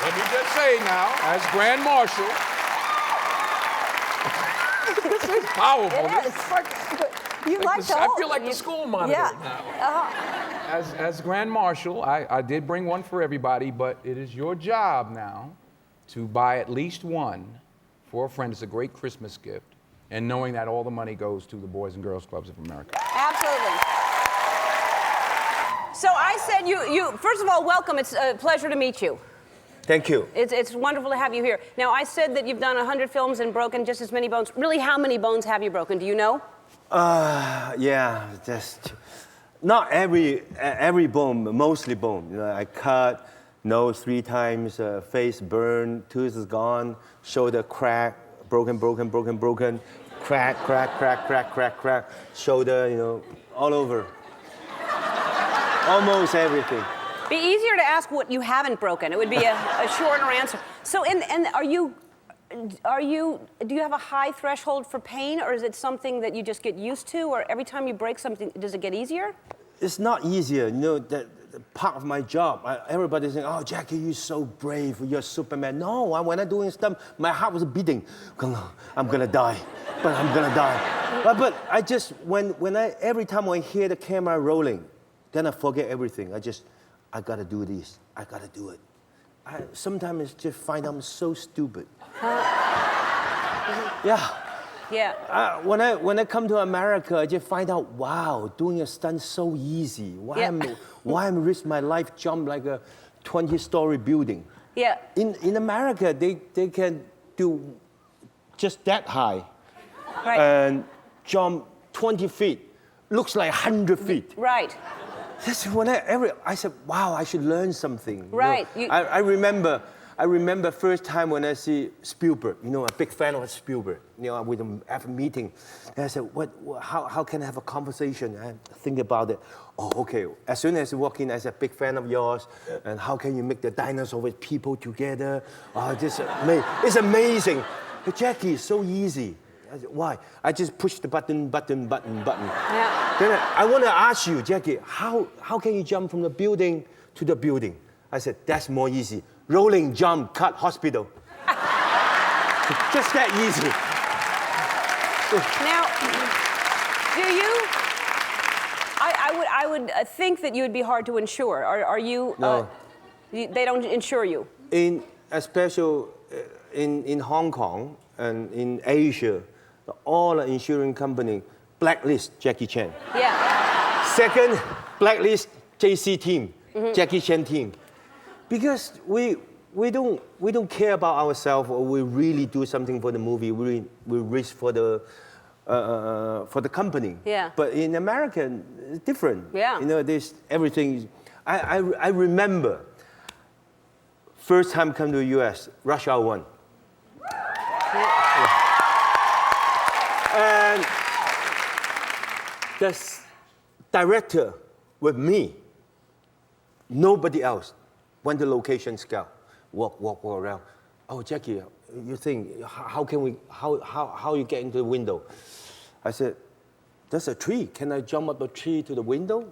Let me just say now, as Grand Marshal, this is powerful. It is. I feel like the school monitor now. As Grand Marshal, I did bring one for everybody, but it is your job now to buy at least one for a friend. It's a great Christmas gift, and knowing that all the money goes to the Boys and Girls Clubs of America. Absolutely. So I said you first of all, welcome. It's a pleasure to meet you. Thank you. It's wonderful to have you here. Now, I said that you've done 100 films and broken just as many bones. Really, how many bones have you broken? Do you know? Yeah, just not every bone, mostly bone. I cut nose 3 times, face burned, tooth is gone, shoulder crack, broken, crack, shoulder, all over. Almost everything. Be easier to ask what you haven't broken. It would be a shorter answer. So, and do you have a high threshold for pain, or is it something that you just get used to, or every time you break something, does it get easier? It's not easier, that part of my job. Everybody's saying, "Oh, Jackie, you're so brave. You're Superman." No, when I'm doing stuff, my heart was beating. I'm gonna die, but I'm gonna die. But I just every time I hear the camera rolling, then I forget everything. I gotta do this. I gotta do it. Sometimes I just find I'm so stupid. Yeah. Yeah. When I come to America, I just find out, wow, doing a stunt so easy. Why I'm risk my life jump like a 20-story building? Yeah. In America, they can do just that high, Right. and jump 20 feet. Looks like 100 feet. Right. That's when I said, wow, I should learn something. Right. I remember first time when I see Spielberg, a big fan of Spielberg, with him at a meeting. And I said, how can I have a conversation? And think about it. Oh, okay. As soon as I walk in, I said, big fan of yours. And how can you make the dinosaur with people together? It's amazing. But Jackie, it's so easy. I said, why? I just push the button. Yeah. Then I want to ask you, Jackie, how can you jump from the building to the building? I said, that's more easy. Rolling, jump, cut, hospital. Just that easy. Now, do you? I would think that you would be hard to insure. Are you? No. They don't insure you. Especially in Hong Kong and in Asia, all the insurance company blacklist Jackie Chan. Yeah. Second, blacklist JC team, Jackie Chan team, because we don't care about ourselves, or we really do something for the movie. We risk for the company. Yeah. But in America, it's different. Yeah. You know, there's everything. I remember first time come to the U.S. Rush Hour 1. And the director with me, nobody else, went to location scout, walk around. Oh, Jackie, you think, how you get into the window? I said, there's a tree. Can I jump up a tree to the window?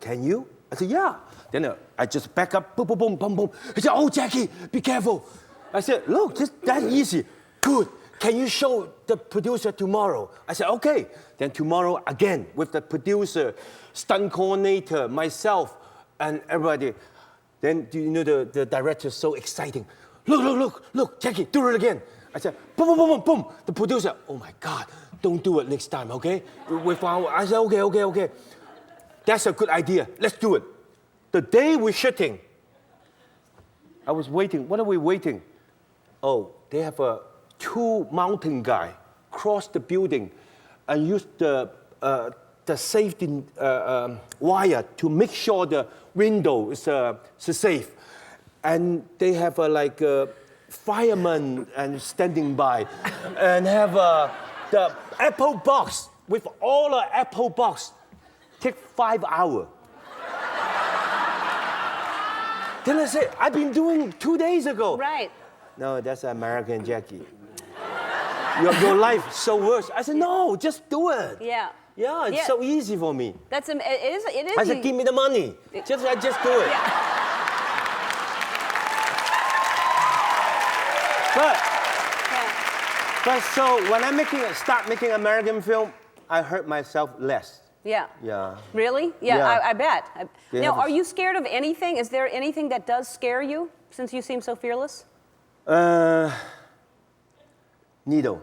Can you? I said, yeah. Then I just back up, boom, boom, boom, boom, boom. He said, oh, Jackie, be careful. I said, look, just that easy. Good. Can you show the producer tomorrow? I said, okay. Then tomorrow again with the producer, stunt coordinator, myself, and everybody. Then you know the director's so exciting. Look, Jackie, do it again. I said, boom, boom, boom, boom, boom. The producer, oh my God, don't do it next time, okay? I said, okay. That's a good idea. Let's do it. The day we're shooting, I was waiting. What are we waiting? Oh, they have two mountain guy cross the building and use the safety wire to make sure the window is safe. And they have like a fireman and standing by and have the Apple box with all the Apple box. Take 5 hours. Then I said, I've been doing 2 days ago. Right. No, that's American Jackie. Your life is so worse. I said, no, just do it. Yeah. Yeah, it's so easy for me. It is. I said, give me the money. I just do it. Yeah. But so when I start making American film, I hurt myself less. Yeah. Yeah. Really? Yeah, Yeah. I bet. They Now, have a- are you scared of anything? Is there anything that does scare you, since you seem so fearless? Needle.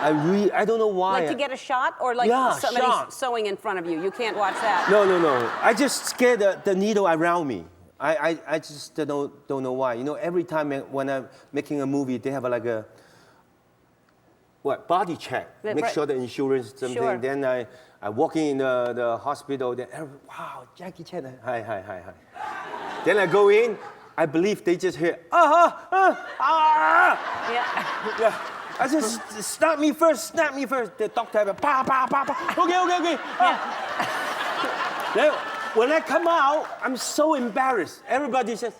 I don't know why. Like to get a shot, or like somebody's shot. sewing in front of you? You can't watch that. No. I just scared the needle around me. I just don't know why. You know, every time when I'm making a movie, they have like a body check. Right. Make sure the insurance something. Sure. Then I walk in the hospital. Then wow, Jackie Chan. Hi. Then I go in. I believe they just hear Yeah. Yeah. I just snap me first. The doctor have pa. Okay. Then when I come out, I'm so embarrassed. Everybody says,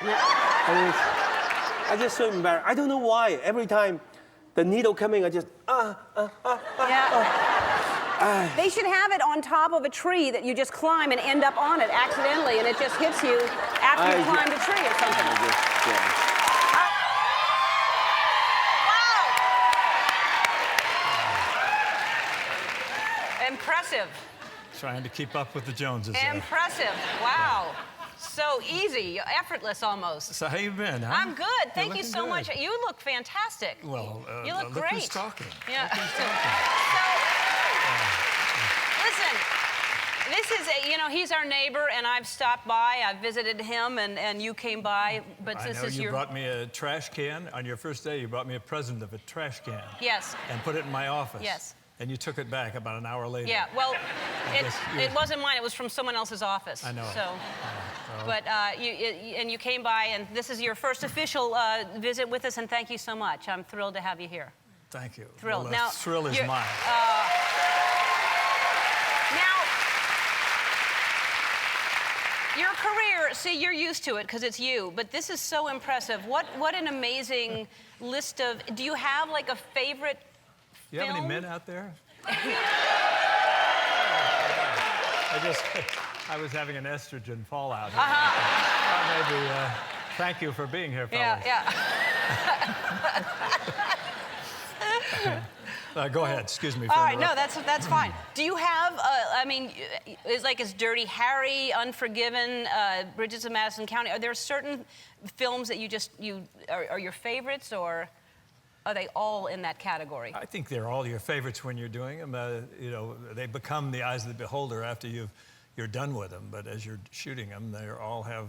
I just so embarrassed. I don't know why. Every time the needle coming, I just They should have it on top of a tree that you just climb and end up on it accidentally, and it just hits you after you climbed a tree or something. Impressive. Trying to keep up with the Joneses. Impressive. Wow. So easy, effortless almost. So how you been? Huh? I'm good. You're Thank you looking so good. much. You look fantastic. Well, you look look great. who's talking. Yeah. Look who's talking. Listen, this is, he's our neighbor, and I've stopped by. I've visited him, and you came by, but I this know is you your... brought me a trash can. On your first day, you brought me a present of a trash can. Yes. And put it in my office. Yes. And you took it back about an hour later. Yeah, well, guess it wasn't mine. It was from someone else's office. I know. So, but you came by, and this is your first official visit with us, and thank you so much. I'm thrilled to have you here. Thank you. Thrilled. Well, the Now, thrill is you're- mine. Now, your career, see, you're used to it because it's you, but this is so impressive. What an amazing list of, do you have like a favorite You have any film? men out there? I was having an estrogen fallout. Maybe, thank you for being here, fellas. Yeah. Go ahead, excuse me. All right, no, that's fine. Do you have, is Dirty Harry, Unforgiven, Bridges of Madison County, are there certain films that you are your favorites, or are they all in that category? I think they're all your favorites when you're doing them. You know, they become the eyes of the beholder after you're done with them. But as you're shooting them, they all have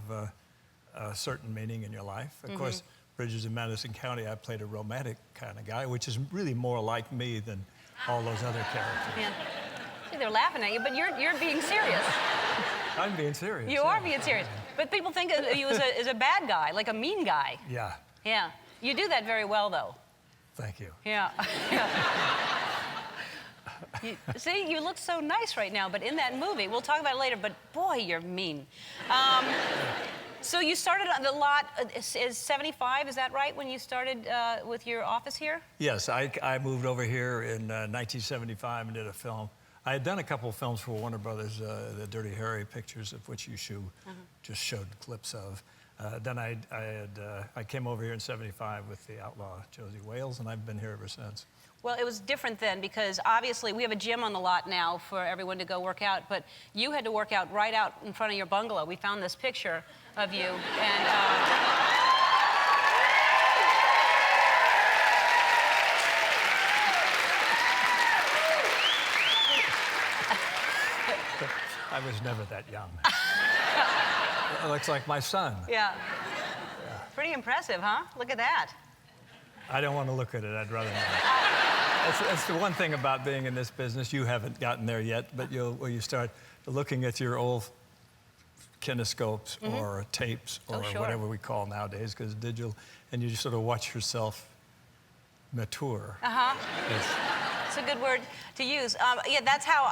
a certain meaning in your life. Of course, Bridges in Madison County, I played a romantic kind of guy, which is really more like me than all those other characters. Yeah. See, they're laughing at you, but you're being serious. I'm being serious. You are being serious. But people think of you as a bad guy, like a mean guy. Yeah. Yeah. You do that very well, though. Thank you. Yeah. See, you look so nice right now, but in that movie, we'll talk about it later, but boy, you're mean. So you started on the lot, is 75, is that right, when you started with your office here? Yes, I moved over here in 1975 and did a film. I had done a couple of films for Warner Brothers, the Dirty Harry pictures, of which you just showed clips of. Then I came over here in 75 with the outlaw Josie Wales, and I've been here ever since. Well, it was different then because obviously we have a gym on the lot now for everyone to go work out, but you had to work out right out in front of your bungalow. We found this picture of you, and I was never that young. It looks like my son. yeah. Pretty impressive, huh? Look at that. I don't want to look at it. I'd rather not. That's the one thing about being in this business. You haven't gotten there yet, but when you start looking at your old kinescopes or tapes or whatever we call nowadays, because digital, and you just sort of watch yourself mature. It's a good word to use. Yeah, that's how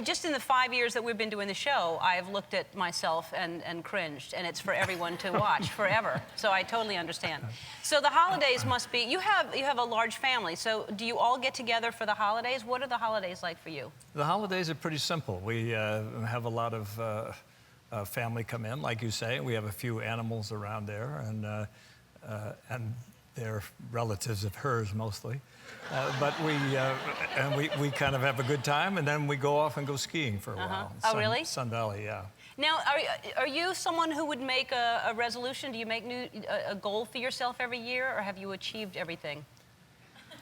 just in the 5 years that we've been doing the show, I have looked at myself and cringed, and it's for everyone to watch forever. So I totally understand. So the holidays must be, you have a large family, so do you all get together for the holidays? What are the holidays like for you? The holidays are pretty simple. We have a lot of family come in, like you say. We have a few animals around there, and they're relatives of hers mostly. But we kind of have a good time, and then we go off and go skiing for a while. Oh, really? Sun Valley, yeah. Now, are you someone who would make a resolution? Do you make a goal for yourself every year, or have you achieved everything?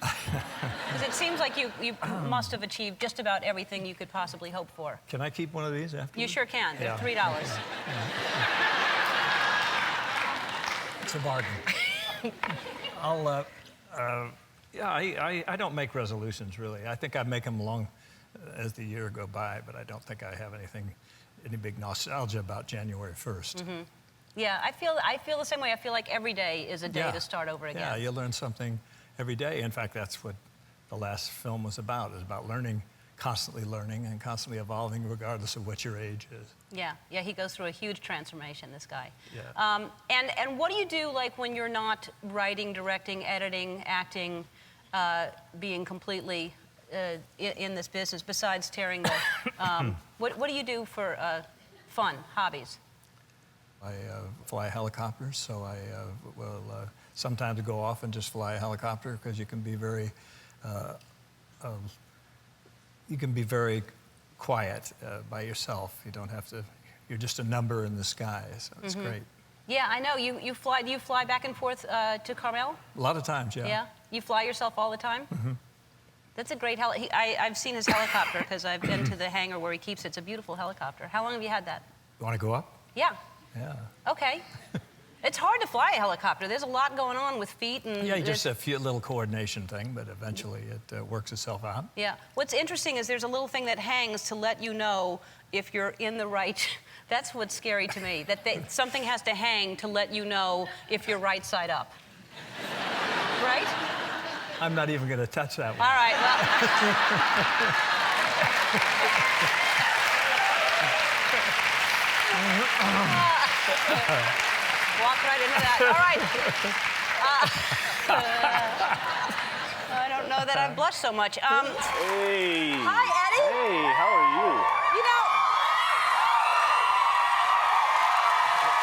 Because it seems like you must have achieved just about everything you could possibly hope for. Can I keep one of these after? You sure can. They're $3. It's a bargain. I don't make resolutions, really. I think I make them along as the year go by, but I don't think I have any big nostalgia about January 1st. Yeah, I feel the same way. I feel like every day is a day to start over again. Yeah, you learn something every day. In fact, that's what the last film was about. It was about learning, constantly learning and constantly evolving regardless of what your age is. Yeah, he goes through a huge transformation, this guy. Yeah. And what do you do, like, when you're not writing, directing, editing, acting, being completely in this business, besides tearing the... what do you do for fun, hobbies? I fly helicopters, so I will sometimes go off and just fly a helicopter because you can be very quiet by yourself. You don't have to. You're just a number in the sky, so it's great. Yeah, I know. You fly. Do you fly back and forth to Carmel? A lot of times, yeah. Yeah. You fly yourself all the time. That's a great I've seen his helicopter because I've been to the hangar where he keeps it. It's a beautiful helicopter. How long have you had that? You want to go up? Yeah. Yeah. Okay. It's hard to fly a helicopter. There's a lot going on with feet and... Yeah, just a few little coordination thing, but eventually it works itself out. Yeah. What's interesting is there's a little thing that hangs to let you know if you're in the right... That's what's scary to me, that something has to hang to let you know if you're right side up. Right? I'm not even going to touch that one. All right, well... Walk right into that. All right. I don't know that I've blushed so much. Hey. Hi, Eddie. Hey, how are you? You know...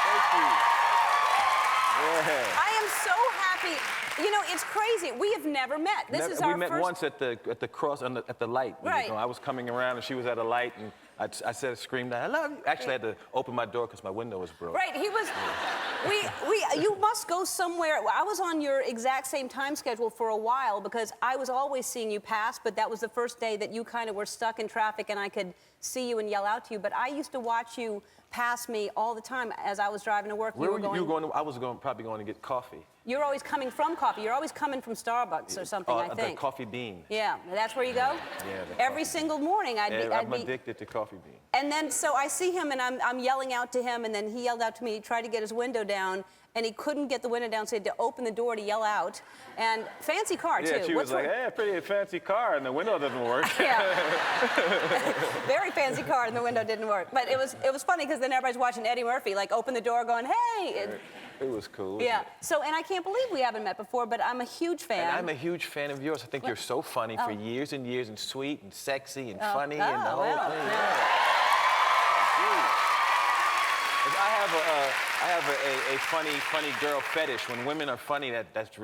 Thank you. Yeah. I am so happy. You know, it's crazy. We have never met. This is our we met first... once at the cross at the light. Right. I was coming around and she was at a light, and I said, screamed, I love you. Actually, I had to open my door because my window was broke. Right, he was. You must go somewhere. I was on your exact same time schedule for a while because I was always seeing you pass, but that was the first day that you kind of were stuck in traffic and I could see you and yell out to you. But I used to watch you pass me all the time as I was driving to work. Where were you going? I was probably going to get coffee. You're always coming from coffee. You're always coming from Starbucks or something, I think. The Coffee Bean. Yeah, that's where you go? Yeah. Every single morning I'm addicted to Coffee Bean. And then, so I see him, and I'm yelling out to him, and then he yelled out to me. He tried to get his window down, and he couldn't get the window down, so he had to open the door to yell out. And fancy car, too. Yeah, she was like, hey, pretty fancy car, and the window doesn't work. Yeah. Very fancy car, and the window didn't work. But it was funny, because then everybody's watching Eddie Murphy, like, open the door going, hey. It was cool. Yeah. So, and I can't believe we haven't met before, but I'm a huge fan. And I'm a huge fan of yours. I think you're so funny for years and years, and sweet and sexy and funny and the whole thing. Yeah. I have a funny girl fetish. When women are funny, that's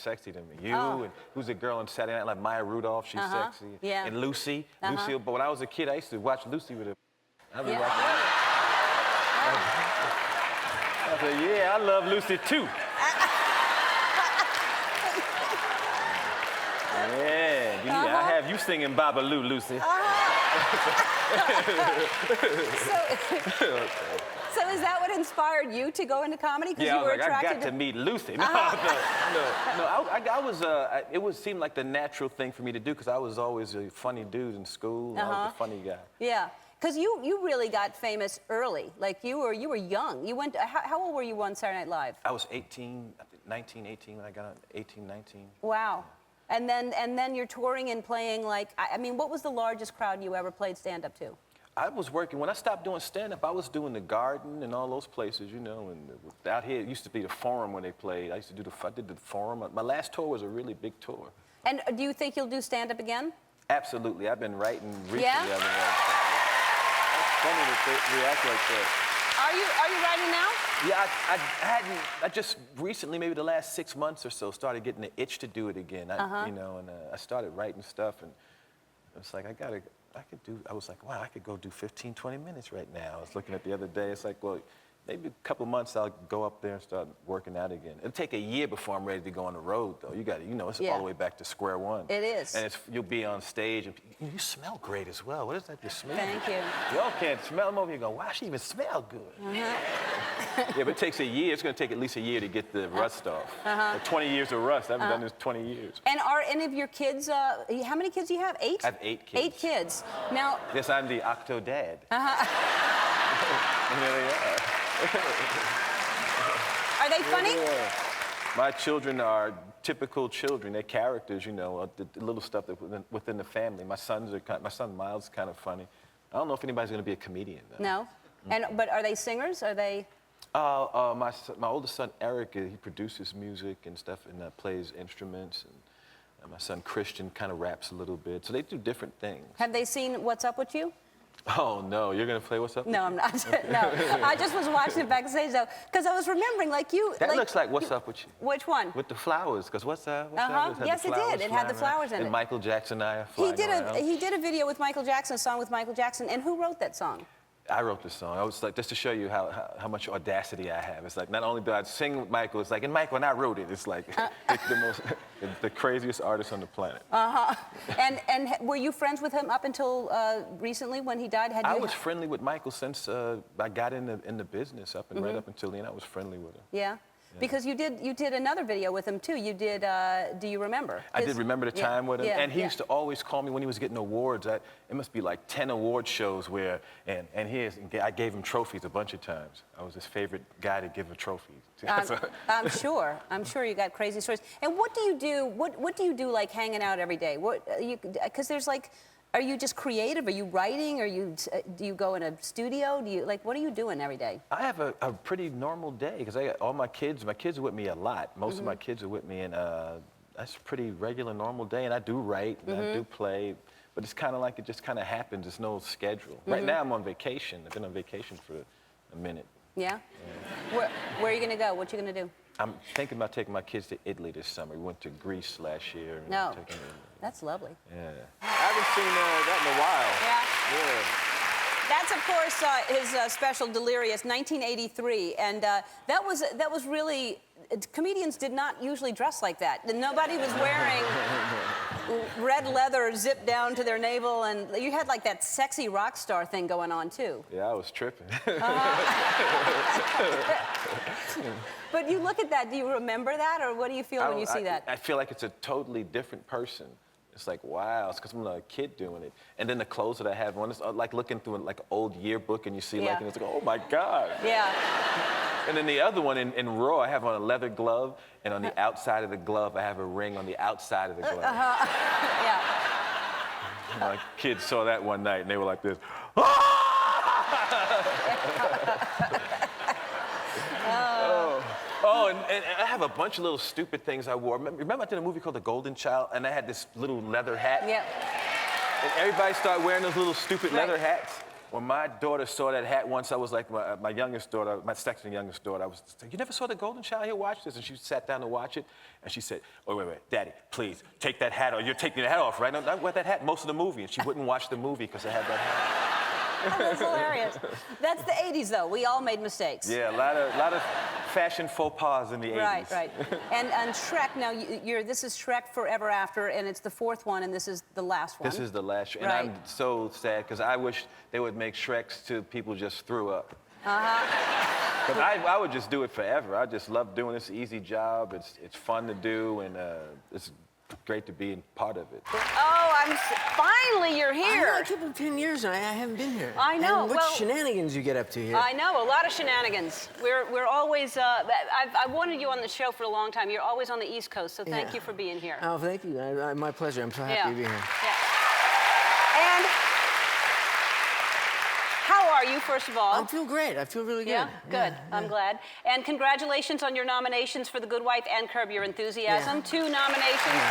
sexy to me. You and who's a girl on Saturday Night, like Maya Rudolph, she's sexy. Yeah. And Lucy. Lucy. But when I was a kid, I used to watch Lucy with her. I'd be watching. I said, yeah, I love Lucy too. Yeah, I have you singing Babaloo, Lucy. So is that what inspired you to go into comedy? Yeah, you were I was like, I attracted got to meet Lucy. No, it was seemed like the natural thing for me to do because I was always a funny dude in school. I was a funny guy. Yeah. Because you really got famous early. Like you were young. You went. How old were you on Saturday Night Live? I was 18 when I got on. 18, 19. Wow. And then you're touring and playing like. I mean, what was the largest crowd you ever played stand-up to? I was working when I stopped doing stand-up. I was doing the Garden and all those places, you know. And out here, it used to be the Forum when they played. I did the Forum. My last tour was a really big tour. And do you think you'll do stand-up again? Absolutely. I've been writing recently. Yeah? Funny that they react like that. Are you writing now? Yeah, I just recently, maybe the last 6 months or so, started getting the itch to do it again. You know, and I started writing stuff, and it's like I was like, wow, I could go do 15, 20 minutes right now. I was looking at the other day. It's like, well, maybe a couple months I'll go up there and start working out again. It'll take a year before I'm ready to go on the road, though. It's all the way back to square one. It is. And you'll be on stage, and you smell great as well. What is that you smell? Thank you. Y'all can't smell them over here. You go, wow, she even smell good. Yeah, but it takes a year. It's going to take at least a year to get the rust off. 20 years of rust. I haven't done this 20 years. And are any of your kids, how many kids do you have? 8? I have 8 kids. 8 kids. Now. Yes, I'm the octo-dad. And there they are. Are they funny? My children are typical children. They're characters, you know, the little stuff that within the family. My son Miles is kind of funny. I don't know if anybody's going to be a comedian, though. No? But are they singers? Are they? My oldest son, Eric, he produces music and stuff and plays instruments. And my son, Christian, kind of raps a little bit. So they do different things. Have they seen What's Up With You? Oh, no. You're going to play What's Up? No, I'm not. No. I just was watching it backstage, though, because I was remembering, like you... That looks like What's Up With You. Which one? With the flowers, because What's Up? Yes, it did. It had the flowers in it. And Michael Jackson and I are flying around. He did a video with Michael Jackson, a song with Michael Jackson. And who wrote that song? I wrote the song. I was like, just to show you how much audacity I have. It's like, not only do I sing with Michael, it's like, and Michael, and I wrote it. It's like the craziest artist on the planet. And were you friends with him up until recently when he died? I was friendly with Michael since I got in the business right up until then. I was friendly with him. Yeah. Because you did another video with him too. You did Do You Remember? I did Remember the Time with him. Yeah, and he used to always call me when he was getting awards. It must be like 10 award shows where, and I gave him trophies a bunch of times. I was his favorite guy to give a trophy. I'm sure you got crazy stories. And what do you do? What do you do like hanging out every day? Because there's like, are you just creative? Are you writing? Do you go in a studio? What are you doing every day? I have a pretty normal day because I got all my kids. My kids are with me a lot. Most of my kids are with me, and that's a pretty regular, normal day. And I do write and I do play, but it's kind of like it just kind of happens. There's no schedule. Right now I'm on vacation. I've been on vacation for a minute. Yeah? Where are you gonna go? What you gonna do? I'm thinking about taking my kids to Italy this summer. We went to Greece last year. No. That's lovely. Yeah. I haven't seen that in a while. Yeah? Yeah. That's, of course, his special Delirious, 1983, and that was really. Comedians did not usually dress like that. Nobody was wearing red leather zipped down to their navel, and you had like that sexy rock star thing going on too. Yeah, I was tripping. But you look at that, do you remember that, or what do you feel when you see that? I feel like it's a totally different person. It's like, wow, it's because I'm a kid doing it. And then the clothes that I have on, it's like looking through like an old yearbook and you see like, and it's like, oh my God. Yeah. And then the other one in Raw, I have on a leather glove, and on the outside of the glove, I have a ring on the outside of the glove. Yeah. My kids saw that one night and they were like this. Oh, and I have a bunch of little stupid things I wore. Remember I did a movie called The Golden Child, and I had this little leather hat? Yeah. And everybody started wearing those little stupid leather hats. When my daughter saw that hat once, I was like, my youngest daughter, my second youngest daughter, I was like, you never saw The Golden Child? Here, watch this. And she sat down to watch it, and she said, oh, wait, Daddy, please, take that hat off. You're taking the hat off, right? I wear that hat most of the movie, and she wouldn't watch the movie because I had that hat. Oh, that's hilarious. That's the 80s, though. We all made mistakes. Yeah, a lot of fashion faux pas in the 80s. Right. And Shrek, now, this is Shrek Forever After, and it's the fourth one, and this is the last one. This is the last, and Right. I'm so sad because I wish they would make Shreks to people just threw up. But I would just do it forever. I just love doing this. Easy job. It's fun to do, and it's great to be part of it. Oh, finally you're here. I keep it 10 years and I haven't been here. I know. And what shenanigans you get up to here. I know, a lot of shenanigans. We're always, I've wanted you on the show for a long time. You're always on the East Coast, so thank you for being here. Oh, thank you. My pleasure. I'm so happy to be here. Yeah. And how are you, first of all? I feel great. I feel really good. Yeah, good. I'm glad. And congratulations on your nominations for The Good Wife and Curb Your Enthusiasm. 2 nominations.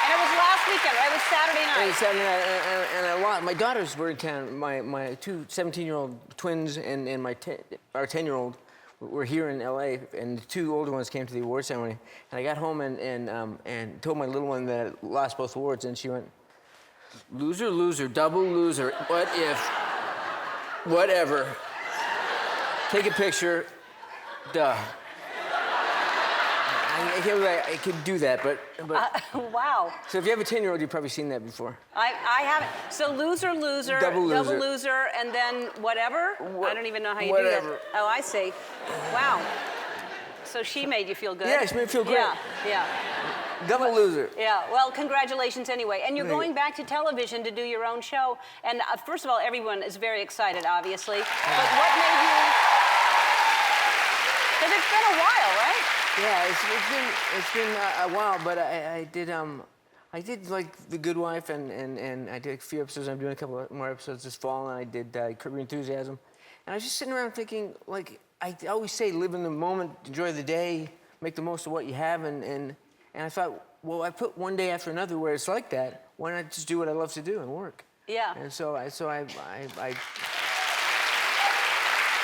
And it was last weekend, right? It was Saturday night. It was Saturday night, and a lot. My daughters were in town. My 2 17-year-old twins and our 10-year-old were here in L.A., and the 2 older ones came to the award ceremony. And I got home and told my little one that I lost both awards, and she went, loser, loser, double loser. What if? Whatever. Take a picture. Duh. I could do that, but wow. So if you have a 10-year-old, you've probably seen that before. I haven't. So loser, loser, double loser, and then whatever? I don't even know how you whatever. do that. Oh, I see. Wow. So she made you feel good? Yeah, she made me feel great. Yeah. Double loser. Yeah, well, congratulations anyway. And you're going back to television to do your own show. And first of all, everyone is very excited, obviously. But what made you... Because it's been a while, right? Yeah, it's been a while, but I did like The Good Wife, and I did a few episodes. I'm doing a couple more episodes this fall, and I did Curb Your Enthusiasm. And I was just sitting around thinking, like, I always say, live in the moment, enjoy the day, make the most of what you have, and I thought, well, I put one day after another where it's like that. Why not just do what I love to do and work? Yeah. And so I. And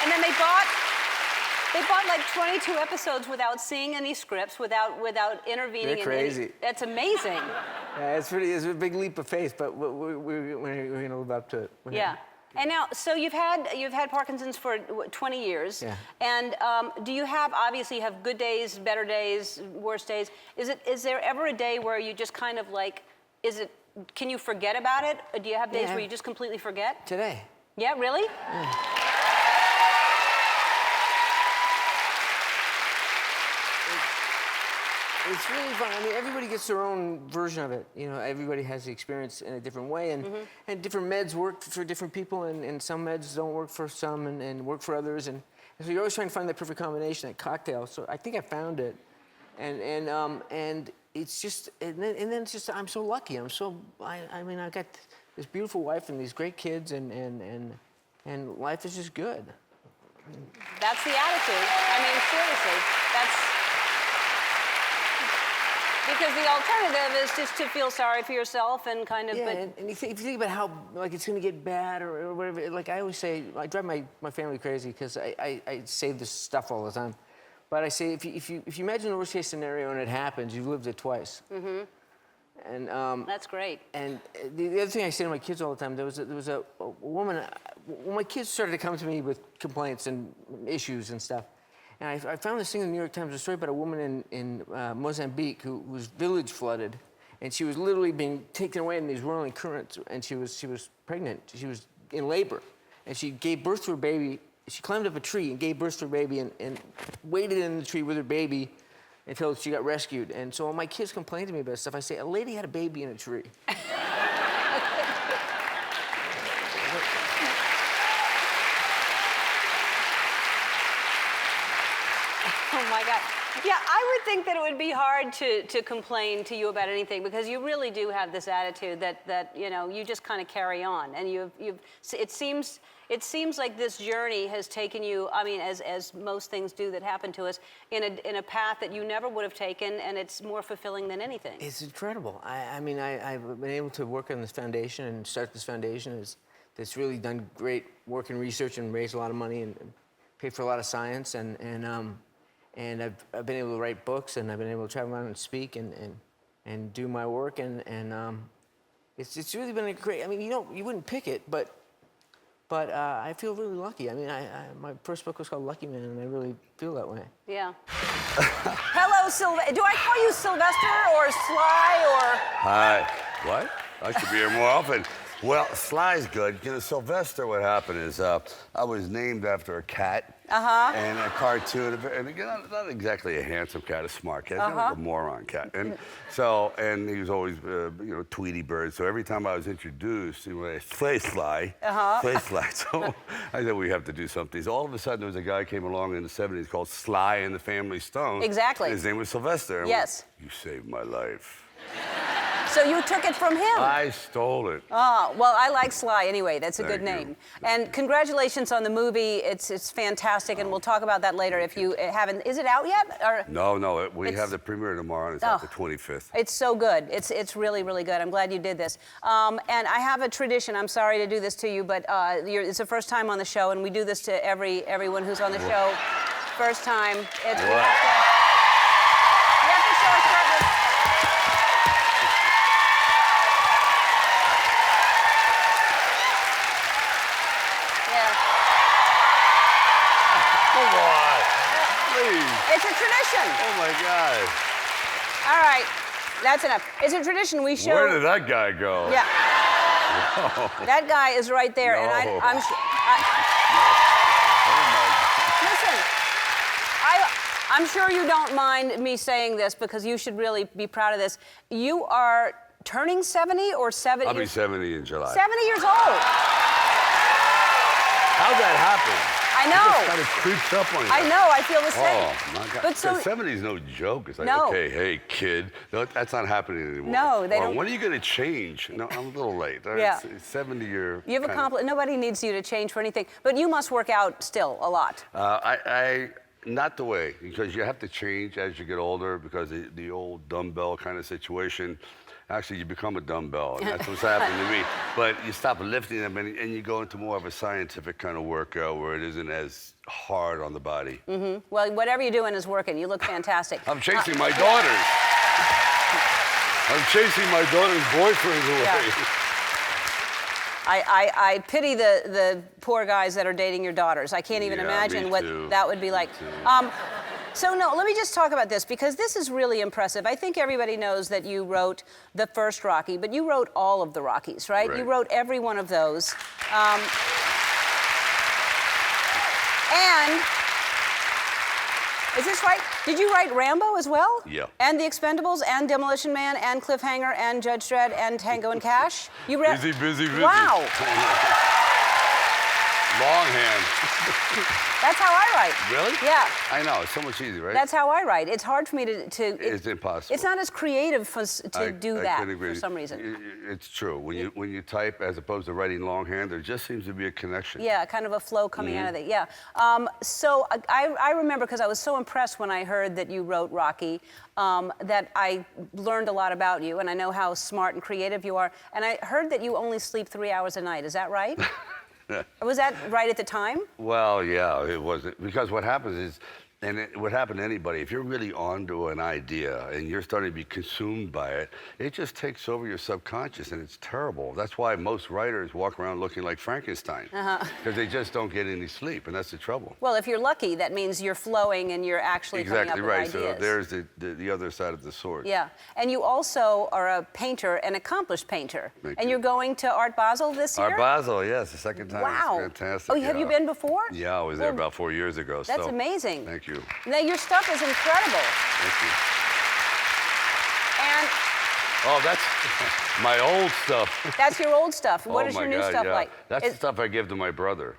then they bought like 22 episodes without seeing any scripts, without intervening. They're crazy. That's amazing. Yeah, it's a big leap of faith, but we're going to live up to it. Yeah. And now, so you've had Parkinson's for 20 years. Yeah. And do you have, obviously, you have good days, better days, worse days. Is there ever a day where you just kind of like, can you forget about it? Or do you have days where you just completely forget? Today. Yeah, really? Yeah. It's really fun. I mean, everybody gets their own version of it. You know, everybody has the experience in a different way, and different meds work for different people, and some meds don't work for some and work for others, and so you're always trying to find that perfect combination, that cocktail. So I think I found it, and it's just, and then it's just, I'm so lucky. I mean, I got this beautiful wife and these great kids, and life is just good. That's the attitude. I mean, seriously, because the alternative is just to feel sorry for yourself and kind of... Yeah, and if you think about how, like, it's going to get bad or whatever, like I always say, I drive my family crazy because I say this stuff all the time. But I say, if you imagine the worst case scenario and it happens, you've lived it twice. And That's great. And the other thing I say to my kids all the time, there was a woman, when my kids started to come to me with complaints and issues and stuff, and I found this thing in the New York Times, a story about a woman in Mozambique whose village flooded, and she was literally being taken away in these whirling currents, and she was pregnant. She was in labor, and she gave birth to her baby. She climbed up a tree and gave birth to her baby and waited in the tree with her baby until she got rescued. And so when my kids complain to me about stuff, I say, a lady had a baby in a tree. Oh my God. Yeah, I would think that it would be hard to complain to you about anything because you really do have this attitude that you know, you just kind of carry on. And it seems like this journey has taken you, I mean, as most things do that happen to us, in a path that you never would have taken, and it's more fulfilling than anything. It's incredible. I mean, I've been able to work on this foundation and start this foundation that's really done great work and research and raised a lot of money and paid for a lot of science. And I've been able to write books, and I've been able to travel around and speak and do my work, and it's really been a great. I mean, you wouldn't pick it, but I feel really lucky. I mean, my first book was called Lucky Man, and I really feel that way. Yeah. Hello, Sylvester. Do I call you Sylvester or Sly or? Hi. What? I should be here more often. Well, Sly's good. You know, Sylvester, what happened is I was named after a cat. And a cartoon, and again, not exactly a handsome cat, a smart cat, kind of like a moron cat. And so, and he was always, you know, Tweety Bird. So every time I was introduced, he would say, Sly, say Sly. So I said, we have to do something. So all of a sudden, there was a guy came along in the 70s called Sly and the Family Stone. Exactly. And his name was Sylvester. And yes. You saved my life. So you took it from him? I stole it. Oh, well, I like Sly anyway. That's a good name. And congratulations on the movie. It's fantastic, and we'll talk about that later if you haven't. Is it out yet? Or? No, we have the premiere tomorrow, and it's out the 25th. It's so good. It's really, really good. I'm glad you did this. And I have a tradition. I'm sorry to do this to you, but it's the first time on the show, and we do this to everyone who's on the show. First time. You have to show us shirtless. It's a tradition. Oh my God. All right, that's enough. It's a tradition we show. Where did that guy go? Yeah. No. That guy is right there, No. and I'm sure. Listen, I'm sure you don't mind me saying this because you should really be proud of this. You are turning 70 or 70? I'll be 70 in July. 70 years old. How'd that happen? I know. It just kind of creeps up on you. I know. I feel the same. Oh my God! But so 70 is no joke. It's like, No. okay, hey kid, no, that's not happening anymore. No, they don't. When are you going to change? No, I'm a little late. Yeah. It's 70 year. You have accomplished. Nobody needs you to change for anything, but you must work out still a lot. I not the way, because you have to change as you get older, because the old dumbbell kind of situation. Actually, you become a dumbbell, and that's what's happened to me. But you stop lifting them, and you go into more of a scientific kind of workout where it isn't as hard on the body. Mm-hmm. Well, whatever you're doing is working. You look fantastic. I'm chasing my daughters. I'm chasing my daughter's boyfriends away. Yeah. I pity the poor guys that are dating your daughters. I can't even imagine what that would be like. So no, let me just talk about this because this is really impressive. I think everybody knows that you wrote the first Rocky, but you wrote all of the Rockies, right? You wrote every one of those. And is this right? Did you write Rambo as well? Yeah. And The Expendables, and Demolition Man, and Cliffhanger, and Judge Dredd, and Tango and Cash? You read. Busy. Wow. Longhand. That's how I write. Really? Yeah. I know. It's so much easier, right? That's how I write. It's hard for me to it's impossible. It's not as creative to do that couldn't agree. for some reason. It's true. When you type as opposed to writing longhand, there just seems to be a connection. Yeah, kind of a flow coming out of it. Yeah. So I remember because I was so impressed when I heard that you wrote Rocky that I learned a lot about you, and I know how smart and creative you are. And I heard that you only sleep 3 hours a night. Is that right? Was that right at the time? Well, yeah, it wasn't. Because what happens is And it would happen to anybody. If you're really onto an idea and you're starting to be consumed by it, it just takes over your subconscious, and it's terrible. That's why most writers walk around looking like Frankenstein, because they just don't get any sleep, and that's the trouble. Well, if you're lucky, that means you're flowing and you're actually coming up with ideas. Exactly right. So there's the other side of the sword. Yeah, and you also are a painter, an accomplished painter. Thank and you. you're going to Art Basel this year? Art Basel, yes, the second time. Wow. It's fantastic. Oh, have you been before? Yeah, I was there about 4 years ago. That's so amazing. Thank you. Now, your stuff is incredible. Thank you. And Oh, that's my old stuff. that's your old stuff. What Oh is my your new God, stuff yeah. like? That's the stuff I give to my brother.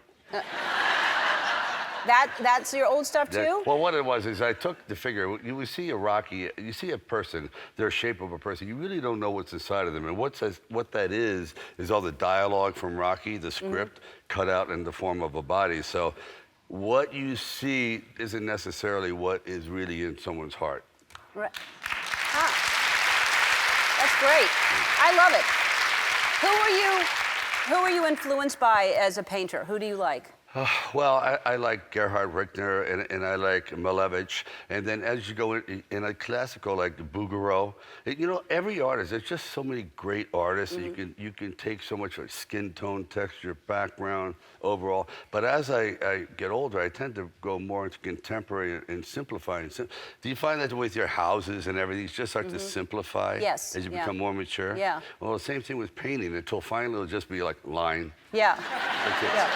That's your old stuff too? Well, what it was is I took the figure. You see a Rocky, you see a person, their shape of a person. You really don't know what's inside of them. And what that is all the dialogue from Rocky, the script, cut out in the form of a body. So what you see isn't necessarily what is really in someone's heart. Right. Ah. That's great. I love it. Who are you influenced by as a painter? Who do you like? Well, I like Gerhard Richter and I like Malevich. And then as you go in a classical like the Bouguereau, you know, every artist, there's just so many great artists. And you can take so much like skin tone, texture, background, overall. But as I get older, I tend to go more into contemporary and simplifying. Do you find that with your houses and everything, you just start to simplify Yes, as you yeah. become more mature? Yeah. Well, the same thing with painting until finally it'll just be like line. Yeah. That's it. Yeah.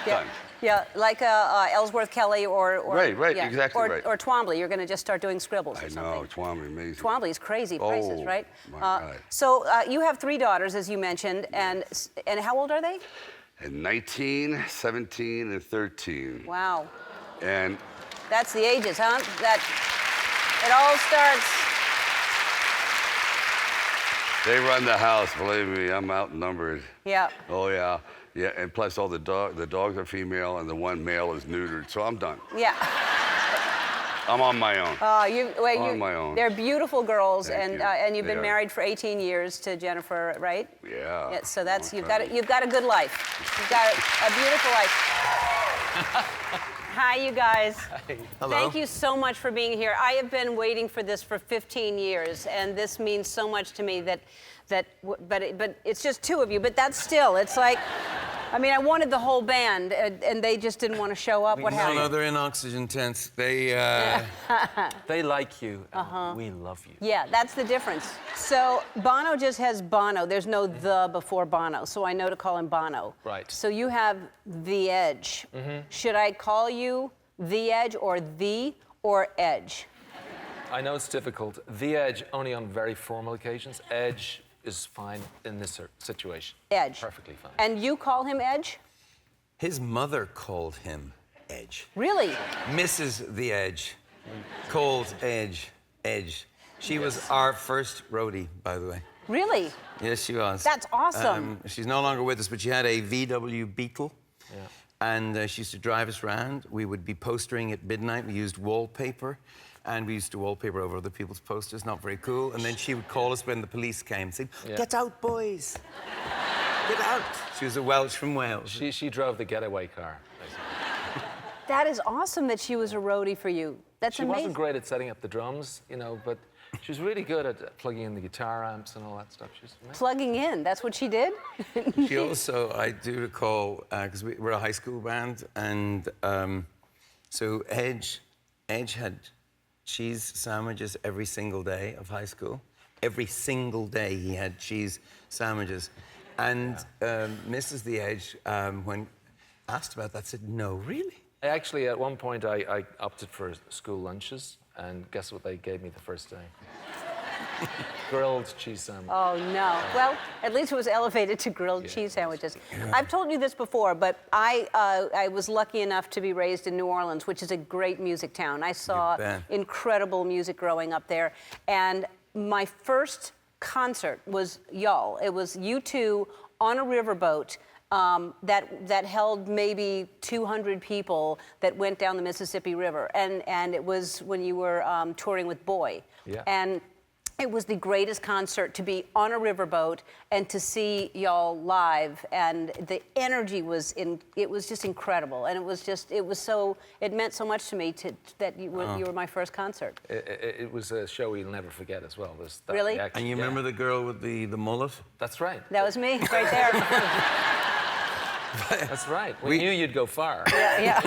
Done. Yeah, like Ellsworth Kelly or Right, yeah. exactly right. Or Twombly. You're going to just start doing scribbles or I something. know, Twombly, amazing. Twombly's crazy prices, right? My God. So you have 3 daughters, as you mentioned, and how old are they? And 19, 17, and 13. Wow. And That's the ages, huh? That it all starts. they run the house, believe me, I'm outnumbered. Yeah. Oh, yeah. Yeah, and plus all the dogs are female and the one male is neutered, so I'm done. Yeah. I'm on my own. On my own. They're beautiful girls, Thank you. and you've They been are. married for 18 years to Jennifer, right? Yeah. Yeah. So that's Okay. you've got a good life. You've got a beautiful life. Hi, you guys. Hi. Hello. Thank you so much for being here. I have been waiting for this for 15 years, and this means so much to me but it's just 2 of you. But that's still, it's like, I mean, I wanted the whole band, and they just didn't want to show up. What happened? No, they're in oxygen tents. They like you. And we love you. Yeah, that's the difference. So Bono just has Bono. There's no the before Bono, so I know to call him Bono. Right. So you have The Edge. Should I call you The Edge or Edge? I know it's difficult. The Edge only on very formal occasions. Edge is fine in this situation. Edge. Perfectly fine. And you call him Edge? His mother called him Edge. Really? Mrs. The Edge called Edge. She was our first roadie, by the way. Really? Yes, she was. That's awesome. She's no longer with us, but she had a VW Beetle. Yeah. And she used to drive us around. We would be postering at midnight. We used wallpaper. And we used to wallpaper over other people's posters, not very cool. And then she would call us when the police came, saying, "Get out, boys. Get out." She was a Welsh from Wales. She drove the getaway car, basically. That is awesome that she was a roadie for you. That's She amazing. wasn't great at setting up the drums, you know, but she was really good at plugging in the guitar amps and all that stuff. She was amazing. Plugging in, that's what she did? She also, I do recall, because we're a high school band, and so Edge had cheese sandwiches every single day of high school. Every single day he had cheese sandwiches. And Mrs. The Edge, when asked about that, said, "No, really?" Actually, at one point, I opted for school lunches, and guess what they gave me the first day? Grilled cheese sandwich. Oh, no. Well, at least it was elevated to grilled cheese sandwiches. I've told you this before, but I was lucky enough to be raised in New Orleans, which is a great music town. I saw incredible music growing up there. And my first concert was y'all. It was U2 on a riverboat that held maybe 200 people that went down the Mississippi River. And it was when you were touring with Boy. Yeah. And It was the greatest concert to be on a riverboat and to see y'all live, and the energy was it was just incredible, and it meant so much to me that you were my first concert. It was a show you'll never forget as well. Really? And you remember the girl with the mullet? That's right. That was me, right there. That's right. We knew you'd go far. Yeah.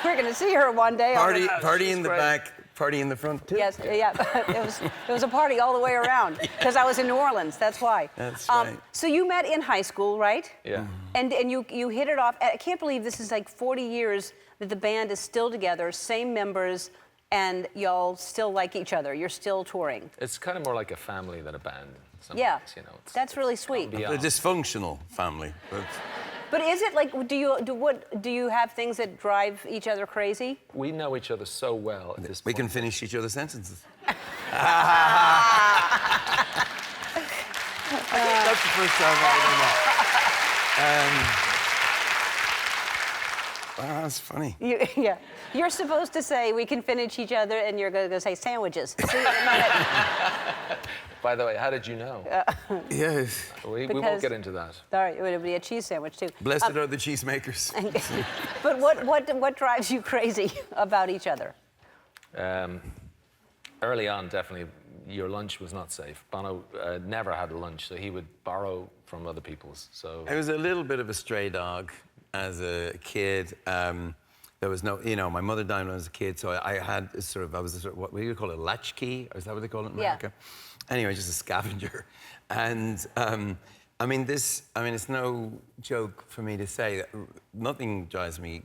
We're going to see her one day. Party in the back, party in the front too. Yes, yeah. It was a party all the way around because I was in New Orleans. That's why. That's right. So you met in high school, right? Yeah. And you hit it off. I can't believe this is like 40 years that the band is still together, same members, and y'all still like each other. You're still touring. It's kind of more like a family than a band. Yeah. You know, that's really sweet. A dysfunctional family. But is it like, do you have things that drive each other crazy? We know each other so well at this point. We can finish each other's sentences. That's the first time I've done that. Wow, that's funny. Yeah. You're supposed to say, we can finish each other, and you're going to say sandwiches. See, By the way, how did you know? Yes. We won't get into that. All right, it would be a cheese sandwich, too. Blessed are the cheesemakers. But what drives you crazy about each other? Early on, definitely, your lunch was not safe. Bono never had a lunch, so he would borrow from other people's. So I was a little bit of a stray dog as a kid. There was no, my mother died when I was a kid, so I was what do you call it, a latchkey? Or is that what they call it in America? Yeah. Anyway, just a scavenger. And it's no joke for me to say that nothing drives me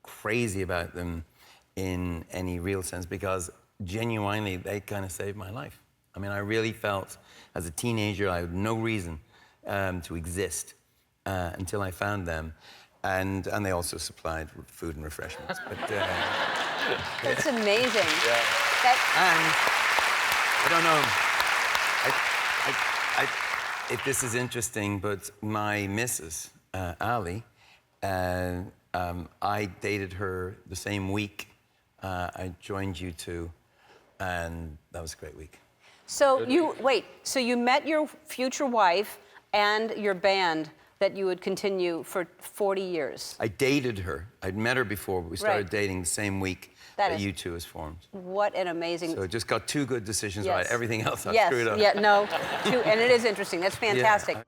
crazy about them in any real sense, because genuinely they kind of saved my life. I mean, I really felt as a teenager I had no reason to exist until I found them. And they also supplied food and refreshments. But, that's amazing. Yeah. And I don't know if this is interesting, but my missus, Ali, I dated her the same week I joined U2, and that was a great week. So you met your future wife and your band that you would continue for 40 years. I dated her. I'd met her before, but we started dating the same week that U2 was formed. What an amazing... So it just got two good decisions right. Everything else I screwed up. And it is interesting. That's fantastic. Yeah.